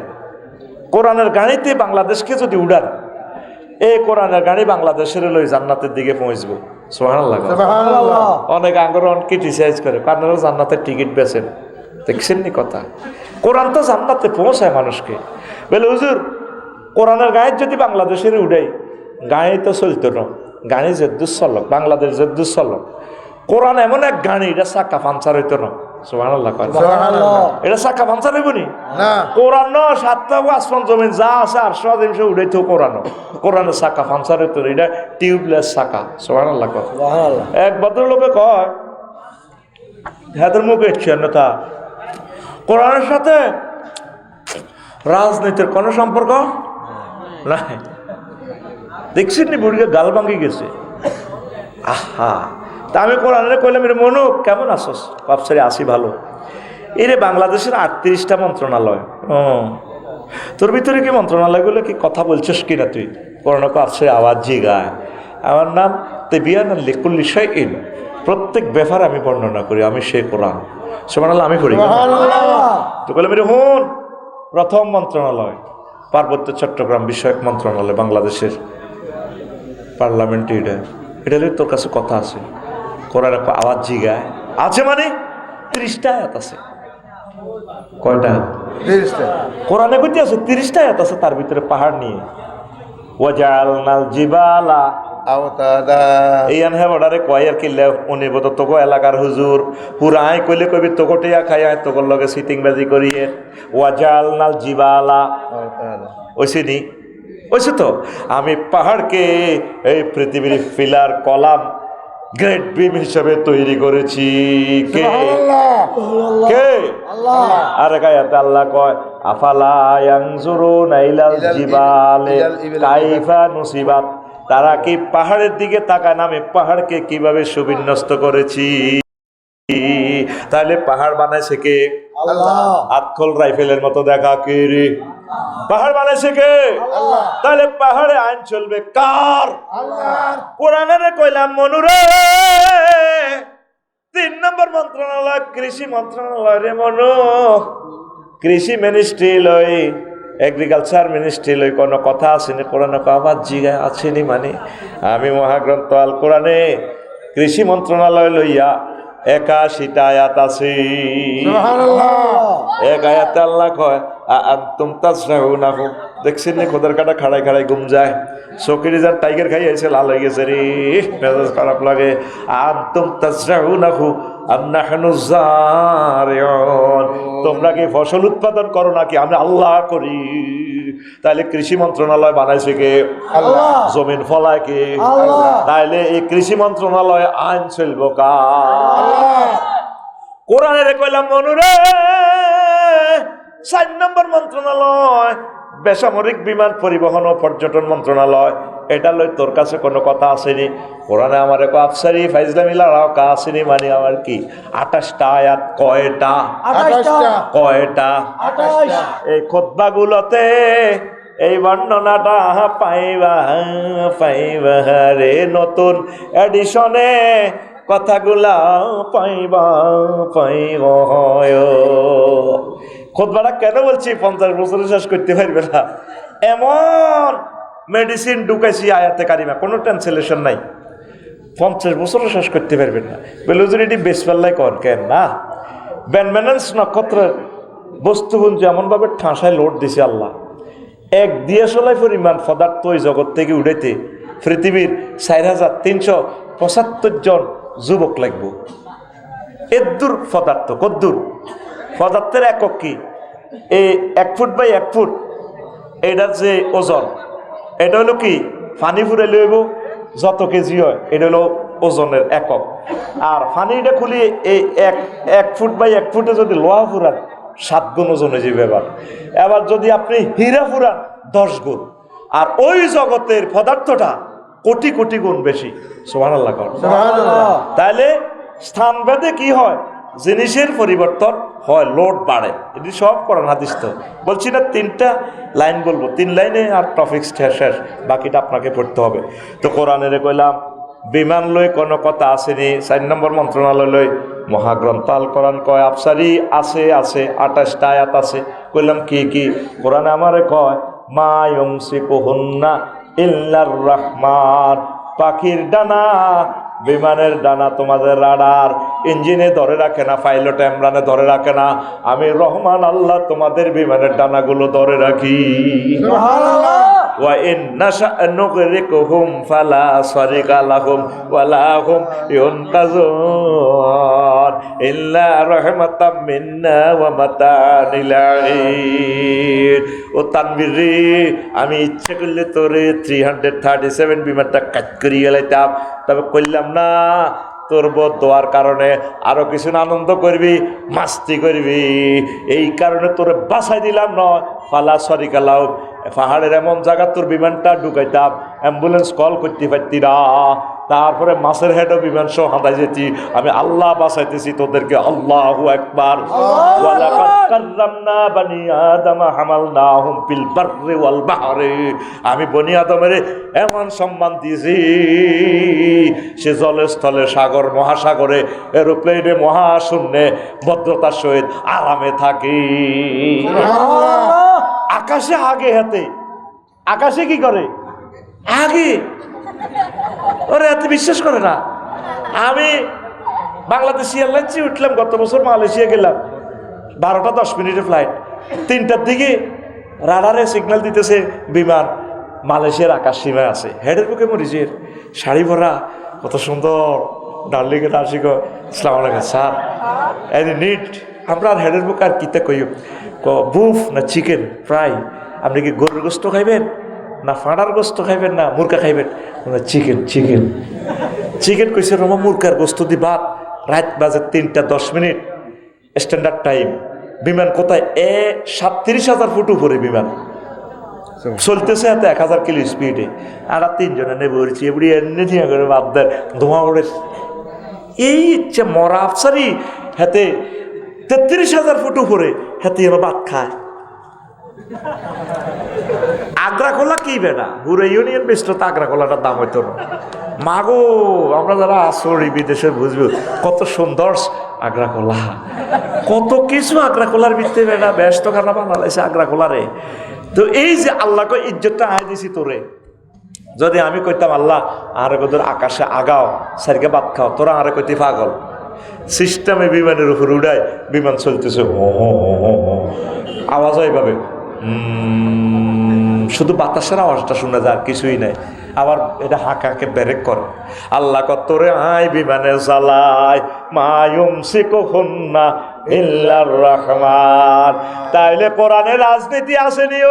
কোরআনের গাড়িতে বাংলাদেশকে যদি উড়ান, এই কোরআনের গাড়ি বাংলাদেশের লই জান্নাতের দিকে পৌঁছবো। সুবহানাল্লাহ। অনেক আগ্রহ ক্রিটিসাইজ করে, কারণ জান্নাতের টিকিট বেচেন। দেখছেন নি কথা? কোরআন তো জান্নাতে পৌঁছায় মানুষকে। বলে হুজুর কোরআনের গাড়ি যদি বাংলাদেশের উড়াই, গাড়ি তো চলতো না। গাড়ি জেদ্দুস চলক, বাংলাদেশ জেদ্দুস চলক। কোরআন এমন এক গাড়ি, এটা চাক্কা পাঞ্চার হইতো না। সুবহানাল্লাহ। এটা চাক্কা পাঞ্চার হইব নি? কোরআন 7টা আসমান জমিন যা আছে 800 আজিম সে উড়াইতো কোরআন। কোরআনের চাক্কা পাঞ্চার হইতো না, এটা টিউবলেস চাক্কা। সুবহানাল্লাহ। এক ভদ্রলোকে কয়, হাতের মুখে ইচ্ছান্যতা, কোরআনের সাথে রাজনীতির কোনো সম্পর্ক নাই। দেখছেন নি বুড়িকে গাল ভাঙি গেছে। আহা, তা আমি কোরআনে কইলাম, এর মনুক কেমন আসস? বাপসারি আসি ভালো। এরে বাংলাদেশের 38টা মন্ত্রণালয়। তোর ভিতরে কি মন্ত্রণালয়গুলো কি কথা বলছিস কিনা তুই? কোরআনে বাপসারি আওয়াজ জিগায়, আমার নাম তেবিয়ান লিকুল্লি শাইইন, প্রত্যেক ব্যাপার আমি বর্ণনা করি, আমি সে কোরআন। সুবহানাল্লাহ। আমি করি তো কইলাম, এর হুন, প্রথম মন্ত্রণালয় পার্বত্য চট্টগ্রাম বিষয়ক মন্ত্রণালয় বাংলাদেশের পার্লামেন্টে। এটা তোর কাছে কথা আছে? কোরআন আওয়াজ জিগায় আছে মানে 30টা আয়াত আছে। কয়টা? 30টা। কোরআনে কইতে আছে 30টা আয়াত আছে, তার ভিতরে পাহাড় নিয়ে। ওয়াজালনাল জিবালা আওতাদা। এই আনহে বর্ডারে কয় আর কিল্লা উনি বোধ তোকে এলাকার হুজুর পুরাই কইলে কইবি তোকে টিয়া খাই তোকর লগে সিটিং বাজি করিয়ে। ওয়াজালনাল জিবালা ওইসে নি, ওইসে তো আমি পাহাড়কে এই পৃথিবীর ফিলার কলাম গ্রেট বিম হিসাবে তৈরি করেছি। কে? কে? আরে গায়াতে আল্লাহ কয়, আফালা ইয়ানজুরুনা ইলাল জিবালি কাইফা নুসিবাত। তারা কি পাহাড়ের দিকে তাকায় না আমি পাহাড়কে কিভাবে সুবিন্যস্ত করেছি? তাহলে পাহাড় বানাইছে কে? আল্লাহ। আতখল রাইফেলের মতো দেখা কে রে? পাহাড় বানাইছে কে? তাহলে পাহাড়ে আইন চলবে কার? কোরআনের কইলাম মনুরে 3 নম্বর মন্ত্রণালয় কৃষি মন্ত্রণালয় রে মনু, কৃষি মিনিস্ট্রি লই এগ্রিকালচার মিনিস্ট্রি লই কোনো কথা আসেনি কোরআন আবার জিগা আসেনি মানে আমি মহাগ্রন্থ আল কোরআনে কৃষি মন্ত্রণালয় লইয়া 81টা আয়াত আছে। এক আয়াতে আল্লাহ কয় আনতুম তাজরাউনাহু, দেখছেন নি খোদার কাটা খাড়াই খাড়াই ঘুম যায়, চকির যার টাইগার খাই আইছে লাল হয়ে গেছে রে, মেজাজ খারাপ লাগে। আনতুম তাজরাউনাহু আম নাহনু যারিউন, তোমরা কি ফসল উৎপাদন করো নাকি আমি আল্লাহ করি? তাহলে কৃষি মন্ত্রণালয় বানাইছে কে? আল্লাহ। জমিন ফলায় কে? আল্লাহ। তাইলে এই কৃষি মন্ত্রণালয় আইন চলবো কার? কোরআনের কইলাম মনুরে 4 নম্বর মন্ত্রণালয় বেসামরিক বিমান পরিবহন ও পর্যটন মন্ত্রণালয়, এটা লই তোর কাছে কোনো কথা আসেনি? কোরআনে আমার এক আফসারি ফাইজলামি লড়াও কা আসেনি মানে আমার কি 28টা আয়াত। কয়টা? 28টা। কয়টা? 28টা। এই খুতবাগুলোতে এই বর্ণনাটা পাইবা পাইবা রে, নতুন এডিশনে কথাগুলা পাইবা পাইব। খুতবাটা কেন বলছি 50 বছরে শেষ করতে পারবে না এমন মেডিসিন ঢুকাইছি আয়াতে কারিমা, কোনো ট্রান্সলেশন নাই, 50 বছরও শেষ করতে পারবেন না। বেলুজুরিটি বেসপাল্লাই কর কেন না? ব্যানম্যানেন্স নক্ষত্রের বস্তুপুঞ্জ এমনভাবে ঠাঁসায় লোড দিছে আল্লাহ, এক দিয়াশলাই পরিমাণ পদার্থ ওই জগৎ থেকে উড়াইতে পৃথিবীর 4375 জন যুবক লাগব। এদ্দুর পদার্থ, কদ্দুর পদার্থের একক কি? এই 1 ফুট বাই 1 ফুট এটার যে ওজন, এটা হলো কি পানি ফুরে লইব যত কেজি হয়, এটা হলো ওজনের একক। আর পানিটা খুলি এই 1 ফুট বাই 1 ফুটে যদি লোহা ফুরান 7 গুণ ওজন হয়ে যাবে। এবার যদি আপনি হীরা ফুরান 10 গুণ, আর ওই জগতের পদার্থটা কোটি কোটি গুণ বেশি। সুবহানাল্লাহ। তাহলে স্থানভেদে কি হয়? জিনিসের পরিবর্তন হয়, লোড বাড়ে। এটি সব কোরআন হাদিস। তো বলছি না 3টা লাইন বলবো, 3 লাইনে আর টপিক শেষ, বাকিটা আপনাকে পড়তে হবে। তো কোরআনের কইলাম বিমান লই কোনো কথা আসেনি। 4 নম্বর মন্ত্রণালয় লই মহাগ্রন্থ আল কোরআন কয় আফসারি আছে 28টা আয়াত আছে। কইলাম কি কি? কোরআনে আমারে কয় মা ইউমসিকুহুন্না ইল্লার রহমান, পাখির ডানা বিমানের ডানা তোমাদের রাডার ইঞ্জিনে ধরে রাখে না, পাইলট এমরানে ধরে রাখে না, আমি রহমান আল্লাহ তোমাদের বিমানের ডানাগুলো ধরে রাখি। ওয়া ইন নাশা নুগরিকুহুম ফালা সারিকা লাহুম ওয়ালা হুম ইউনকাযুন ইল্লা রাহমাতাম মিন্না ওয়া মাতা'আন ইলাইন। ও তানবীর রে, আমি ইচ্ছে করলে তোরে 337 বিমানটা কাট করিয়ে গেলাইতাম, তবে করলাম না। তোর দোয়ার কারণে আরো কিছু আনন্দ করবি, মাস্তি করবি, এই কারণে তোরে বাঁচাই দিলাম নয়। ফালা সরিকা লাউ, পাহাড়ের এমন জায়গা তোর বিমানটা ঢুকাইতাম, অ্যাম্বুলেন্স কল করতে পারতি না, তারপরে মাছের হেডও বিমান সহ হাঁটাই যেতি। আমি আল্লাহ বাঁচাইতেছি তোদেরকে। আল্লাহু আকবার। ওয়ালাকাদ কাররামনা বানি আদম হামালনাহুম ফিল বাররি ওয়াল বাহরি, আমি বনি আদমের এমন সম্মান দিয়েছি, সে জলে স্থলে সাগর মহাসাগরে এরোপ্লেনে মহাশূন্যে ভদ্রতার সহিত আরামে থাকি। আকাশে আগে হাতে, আকাশে কি করে? আগে ওরে এত বিশ্বাস করে না। আমি বাংলাদেশ এয়ারলাইন্সে উঠলাম গত বছর, মালয়েশিয়া গেলাম, 12টা 10 মিনিটের ফ্লাইট। 3টার দিকে রাডারে সিগন্যাল দিতেছে বিমান মালয়েশিয়ার আকাশ সীমায় আছে। হেডের বুকে মরিচের শাড়ি ভরা, কত সুন্দর ডার্লিং এর আশিক। আসসালামু আলাইকুম স্যার, এনি নিট। আমরা আর হেডের বুকে আর কিতা কই, বুফ না চিকেন ফ্রাই? আপনি কি গরুর গোস্ত খাইবেন না ফাঁড়ার গোস্ত খাইবেন না মুরগা খাইবেন? চিকেন চিকেন চিকেন কইছে রমা, মুরগার গোস্ত দি ভাত। রাত বাজে 3টা 10 মিনিট স্ট্যান্ডার্ড টাইম। বিমান কোথায়? 37,000 ফুট উপরে বিমান চলতেছে, এত 1000 কিলো স্পিডে। আর 3 জনে নেবে উড়ছি, এমনি এমনি দিয়ে করে বাদ দেয়, ধোঁয়া ওড়ে। এই ইচ্ছে মরা আফসারি হাতে 33,000 ফুট উপরে হাতে এবার ভাত খায়। আগ্রা কলা কি বেটা পুরো ইউনিয়ন বেস্ট তো আগ্রা কলাটার দাম হইতো না। মাগো আমরা যারা আসরি বিদেশে বুঝবো কত সুন্দর আগ্রা কলা, কত কিছু আগ্রা কলার ভিত্তি বেটা ব্যস্ত খানা বানালাইছে আগ্রা কলারে। তো এই যে আল্লাহকে ইজ্জতটা আয় দিছি তোরে, যদি আমি কইতাম আল্লাহ আরে তোর আকাশে আগাও সারিকে ভাত খাও, তোরা আরে কইতে পাগল। সিস্টেমে বিমানের উপর উড়ায়, বিমান চলতেছে হো হো হো হো হো, আওয়াজ হয় এইভাবে শুধু বাতাসের আওয়াজটা শোনা যায়, আর কিছুই নাই। আবার এটা হাঁকাকে ব্রেক করে। আল্লাহ কতরে আয় বিমানে চালায় মায়ুম সিকুহুন্না ইল্লার রহমান। তাইলে কোরআনে রাজনীতি আসেনি?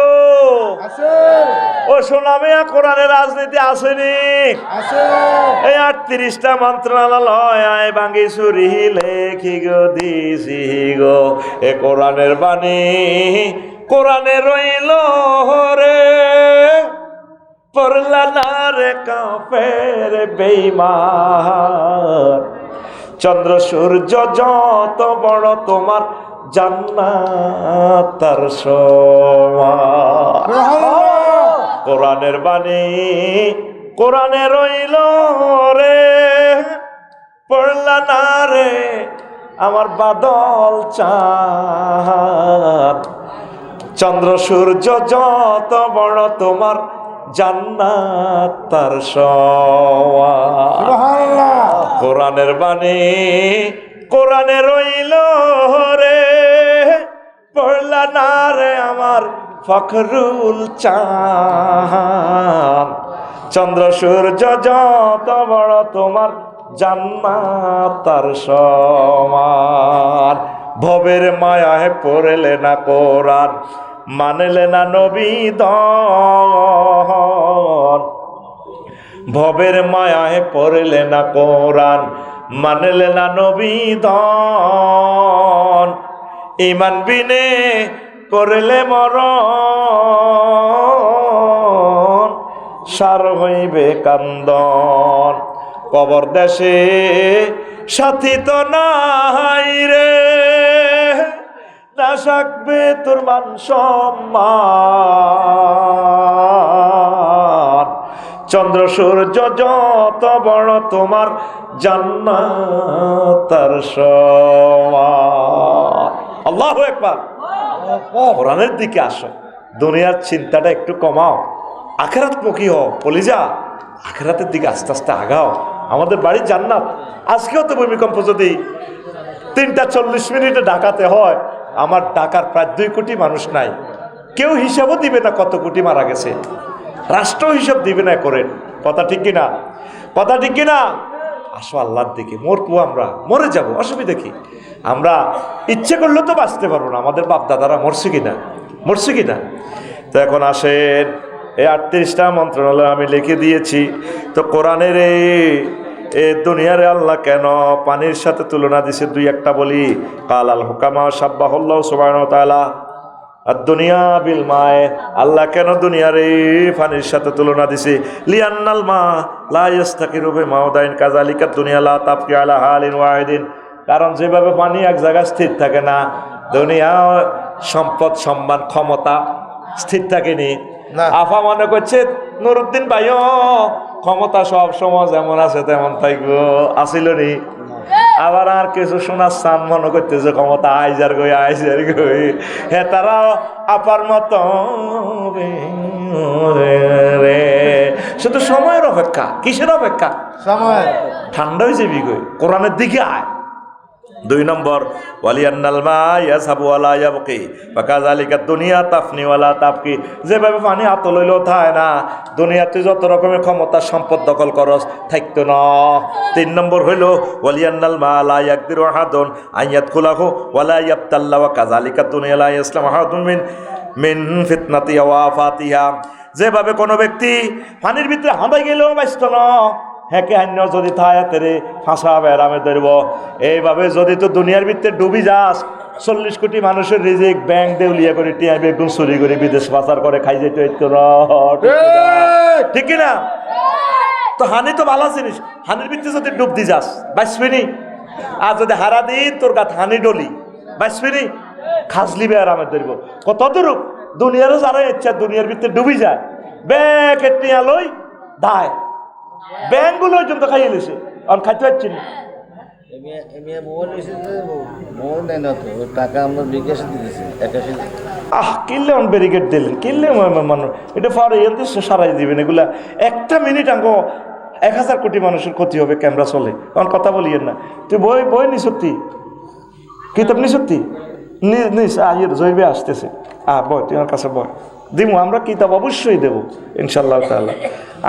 আছে ও সোনামিয়া কোরআনে রাজনীতি আসেনি? আছে। এই 38টা মন্ত্রণালয় আয় ভাঙ্গি চুরি লেখি গো দিছি গো এ কোরআনের বাণী কোরআনে রইল রে, পড়লা না রে কাফের বেঈমান। চন্দ্র সূর্য যত বড় তোমার জান্নাত তার সমান। কোরআনের বাণী কোরআনে রইল রে, পড়লা না রে আমার বাদল চাঁদ। চন্দ্র সূর্য যত বড় তোমার জান্নাত তার সমান। কোরআনের বাণী কোরআনে রইল রে, পড়লা না রে আমার ফখরুল চাঁদ। চন্দ্র সূর্য যত বড় তোমার জান্নাত তার সমান। ভবের মায়ায় পড়লে না কোরআন, মানলে না নবী দন। ভবের মায়ায় পড়লে না কোরআন, মানলে না নবী দন। ইমান বিনে করলে মরণ, সার হইবে কান্দন। কবর দেশে সাথী তো নাই রে, না থাকবে তোর মান সম্মান। চন্দ্র সূর্য যত বড় তোমার জান্নাত তার সমান। আল্লাহু আকবার। কোরআনের দিকে আসো, দুনিয়ার চিন্তাটা একটু কমাও, আখিরাতমুখী হও। কলিজা আখিরাতের দিকে আস্তে আস্তে আগাও। আমাদের বাড়ি জান্নাত। আজকেও তো ভূমিকম্প যদি 3:40 ঢাকাতে হয়, আমার ঢাকার প্রায় 2 কোটি মানুষ নাই, কেউ হিসাবও দিবে না কত কোটি মারা গেছে, রাষ্ট্র হিসাব দিবে না। করেন কথা ঠিক কিনা? কথা ঠিক কিনা? আসো আল্লাহর দিকে। মরবো, আমরা মরে যাব, অসুবিধা কি? আমরা ইচ্ছে করলে তো বাঁচতে পারবো না। আমাদের বাপ দাদারা মরছে কিনা? মরছে কিনা? তো এখন আসেন, এই 38টা মন্ত্রণালয় আমি লিখে দিয়েছি। তো কোরআনের এ দুনিয়ারে আল্লাহ কেন পানির সাথে তুলনা দিছে? 2-1টা বলি। কালাল হুকামা সাব্বাহুল্লাহ সুবহানাহু ওয়া তাআলা আর দুনিয়া বিল মায়ে। আল্লাহ কেন দুনিয়ারে পানির সাথে তুলনা দিছে? লিআন্নাল মা লা ইস্তাকিরু বিমাউদাইন কাযালিকা দুনিয়া লা তাবকি আলা হালিন ওয়াহিদিন। কারণ যেভাবে পানি এক জায়গায় স্থির থাকে না, দুনিয়া সম্পদ সম্মান ক্ষমতা স্থির থাকেনি। আফা মনে করছে নুরুদ্দিন ভাইও ক্ষমতা সব সময় যেমন আছে তেমন থাকবো, আসিল নি? আবার আর কিছু শোনার চান মনে করতেছে ক্ষমতা আইজার গই আইজার গই। হ্যাঁ, তারাও আপার মতো রে। শুধু সময়ের অপেক্ষা। কিসের অপেক্ষা? সময়। ঠান্ডা হয়ে যাবি গই, কোরআনের দিকে আয়। 2 নম্বর, ওয়ালিয়ান্নাল মা ইয়াসাবু ওয়ালা ইয়াবকি ফাকাযালিকা দুনিয়া তাফনি ওয়ালা তাবকি। যেভাবে পানি হাত লইলেও থায় না, দুনিয়াতে যত রকমের ক্ষমতা সম্পদ দখল করস থাকতো না। 3 নম্বর হইল ওয়ালিয়ান্নাল মা লা ইয়াকদিরু আহাদুন আইয়াদখুলাহু ওয়ালা ইয়াবতাল্লা ওয়া কাযালিকা দুনিয়া লা ইসলাম আহাদুন মিন ফিতনাতি ওয়া আফাতিহা। যেভাবে কোনো ব্যক্তি পানির ভিতরে হাঁদাই গেলেও বাঁচত না, হ্যাঁকে হান্য যদি থায় তেরে ফাঁসা বেড়ামে ধরব। এইভাবে যদি তো দুনিয়ার ভিতরে ডুবি যাস, 40 কোটি মানুষের রিজিক ব্যাংক দেউলিয়া করে টিয়া বেগুন চুরি করে বিদেশ পাচার করে খাই যেতে হইতো না। ঠিক কিনা? তো হানি তো ভালো জিনিস, হানির ভিতরে যদি ডুব দি যাস বাঁচবি, আর যদি হারা দিন তোর গাত হানি ডলি বাঁচবি, খাজলিবে আর আমার ধরব কত দূর দুনিয়ারও যারা ইচ্ছা দুনিয়ার ভিতরে ডুবি যায়, ব্যাগ টিয়া লই দায় ব্যাংকগুলো পর্যন্ত খাইয়ে লিছে, আর খাইতে পারছি না। কিনলে অন ব্যারিকেড দিলেন, কিনলে মানুষ এটা পরে সারাই দিবেন, এগুলা একটা মিনিট আঙ্গ 1000 কোটি মানুষের ক্ষতি হবে, ক্যামেরা চলে, কারণ কথা বলিয়েন না। তুই বই বই নি সত্যি, কিতাব নি সত্যি নিস, আইয়ের জৈবে আসতেছে, বয় তুই আমার কাছে বয়, দিমু আমরা কিতাব অবশ্যই দেবো ইনশাল্লাহ তাআলা।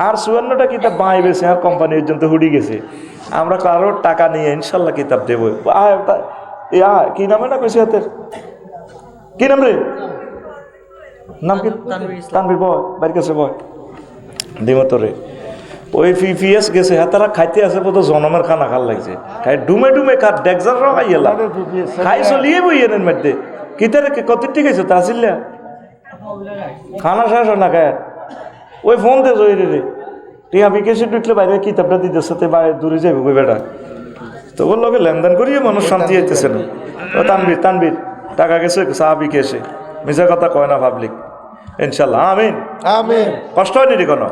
আর 54টা কিতাব বাঁই বেছে, আর কোম্পানি পর্যন্ত হুড়ি গেছে, আমরা কারোর টাকা নিয়ে ইনশাল্লাহ কিতাব দেবো। কি নামে না কইছে হাতের কি নাম রে, নাম কি? তানভীর, বয় বাড়ির কাছে বয়, দিমো তোরে। ওই পিএস গেছে, হ্যাঁ তারা খাইতে আছে বোধ জনমের খানা খাল লাগছে, খাই ডুমে ডুমে খা ডেকজার খাই এলাম খাই চলিয়ে বই এনের মধ্যে কিতারে কত ঠিক আছে তা আসিল্লা খানা শেষ না খায় ওই ফোন দে জয় রে টিয়া বিকেশে ঢুকলে বাইরে কিতাবটা দিতে সাথে বাইরে দূরে যাবে ওই বেটা, তো ওর লগে লেনদেন করিয়ে মানুষ শান্তি হইতেছে না। ও তানবীর তানবীর টাকা গেছে চা বিকেশে, মিশা কথা কয় না পাবলিক ইনশাল্লাহ, আমিন আমিন। কষ্ট হয়নি রে কোনো।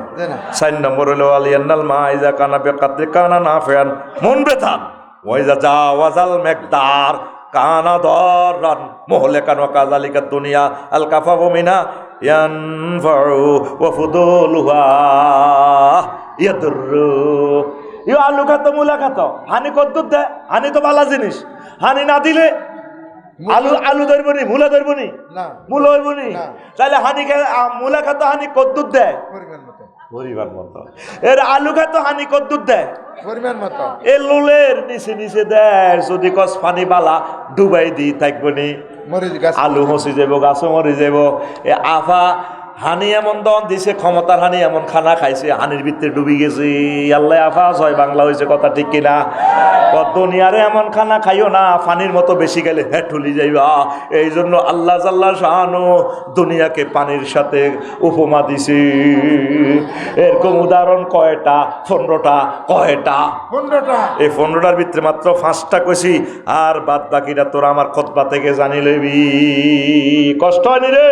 4 নম্বর হলো আলিয়ান্নাল মা ইজা কানা বেকাদ্রি কানা না ফেয়ান মন বেথান ওয়াইজা জাওয়াজাল মেকদার কানা দরান মুহলিকান ওয়া কাযালিকা দুনিয়া আল কাফাফু মিনা ইয়ানফাউ ওয়া ফুদুলুহা ইয়াদুরু। ইও আলু খাতো মূলা খাতো, হানি কদ্দুর দেয়, হানি তো ভালো জিনিস, হানি না দিলে আলু আলু ধরবো নি, মূলা ধরবো নি, মূলা হইব নি, তাহলে হানি মূলা খাতো হানি কদ্দুর দেয় পরিমাণ মতো, এর আলু খাতো হানি কদ্দুর দেয় পরিমাণ মতো, এ লুলের নিচে নিচে দেয়, যদি কস পানি বালা ডুবাই দি থাকবো নি, আলু হসি যাব, গাছও মরি যাব। এ আফা হানি এমন দন দিছে, ক্ষমতার হানি এমন খানা খাইছে, হানির ভিতরে ডুবি গেছে। আল্লাহ আফা জয় বাংলা হয়েছে কথা ঠিক কিনা? দুনিয়ারে এমন খানা খাইও না পানির মতো বেশি গেলে ঠুলি যাইবা। এই জন্য আল্লাহ জাল্লা শাহানু দুনিয়াকে পানির সাথে উপমা দিছে। এরকম উদাহরণ কয়টা? 15টা। কয়টা? 15টা। এই 15টার ভিতরে মাত্র 5টা কইছি, আর বাদ বাকিটা তোরা আমার খতবা থেকে জানি লইবি। কষ্ট হয়নি রে?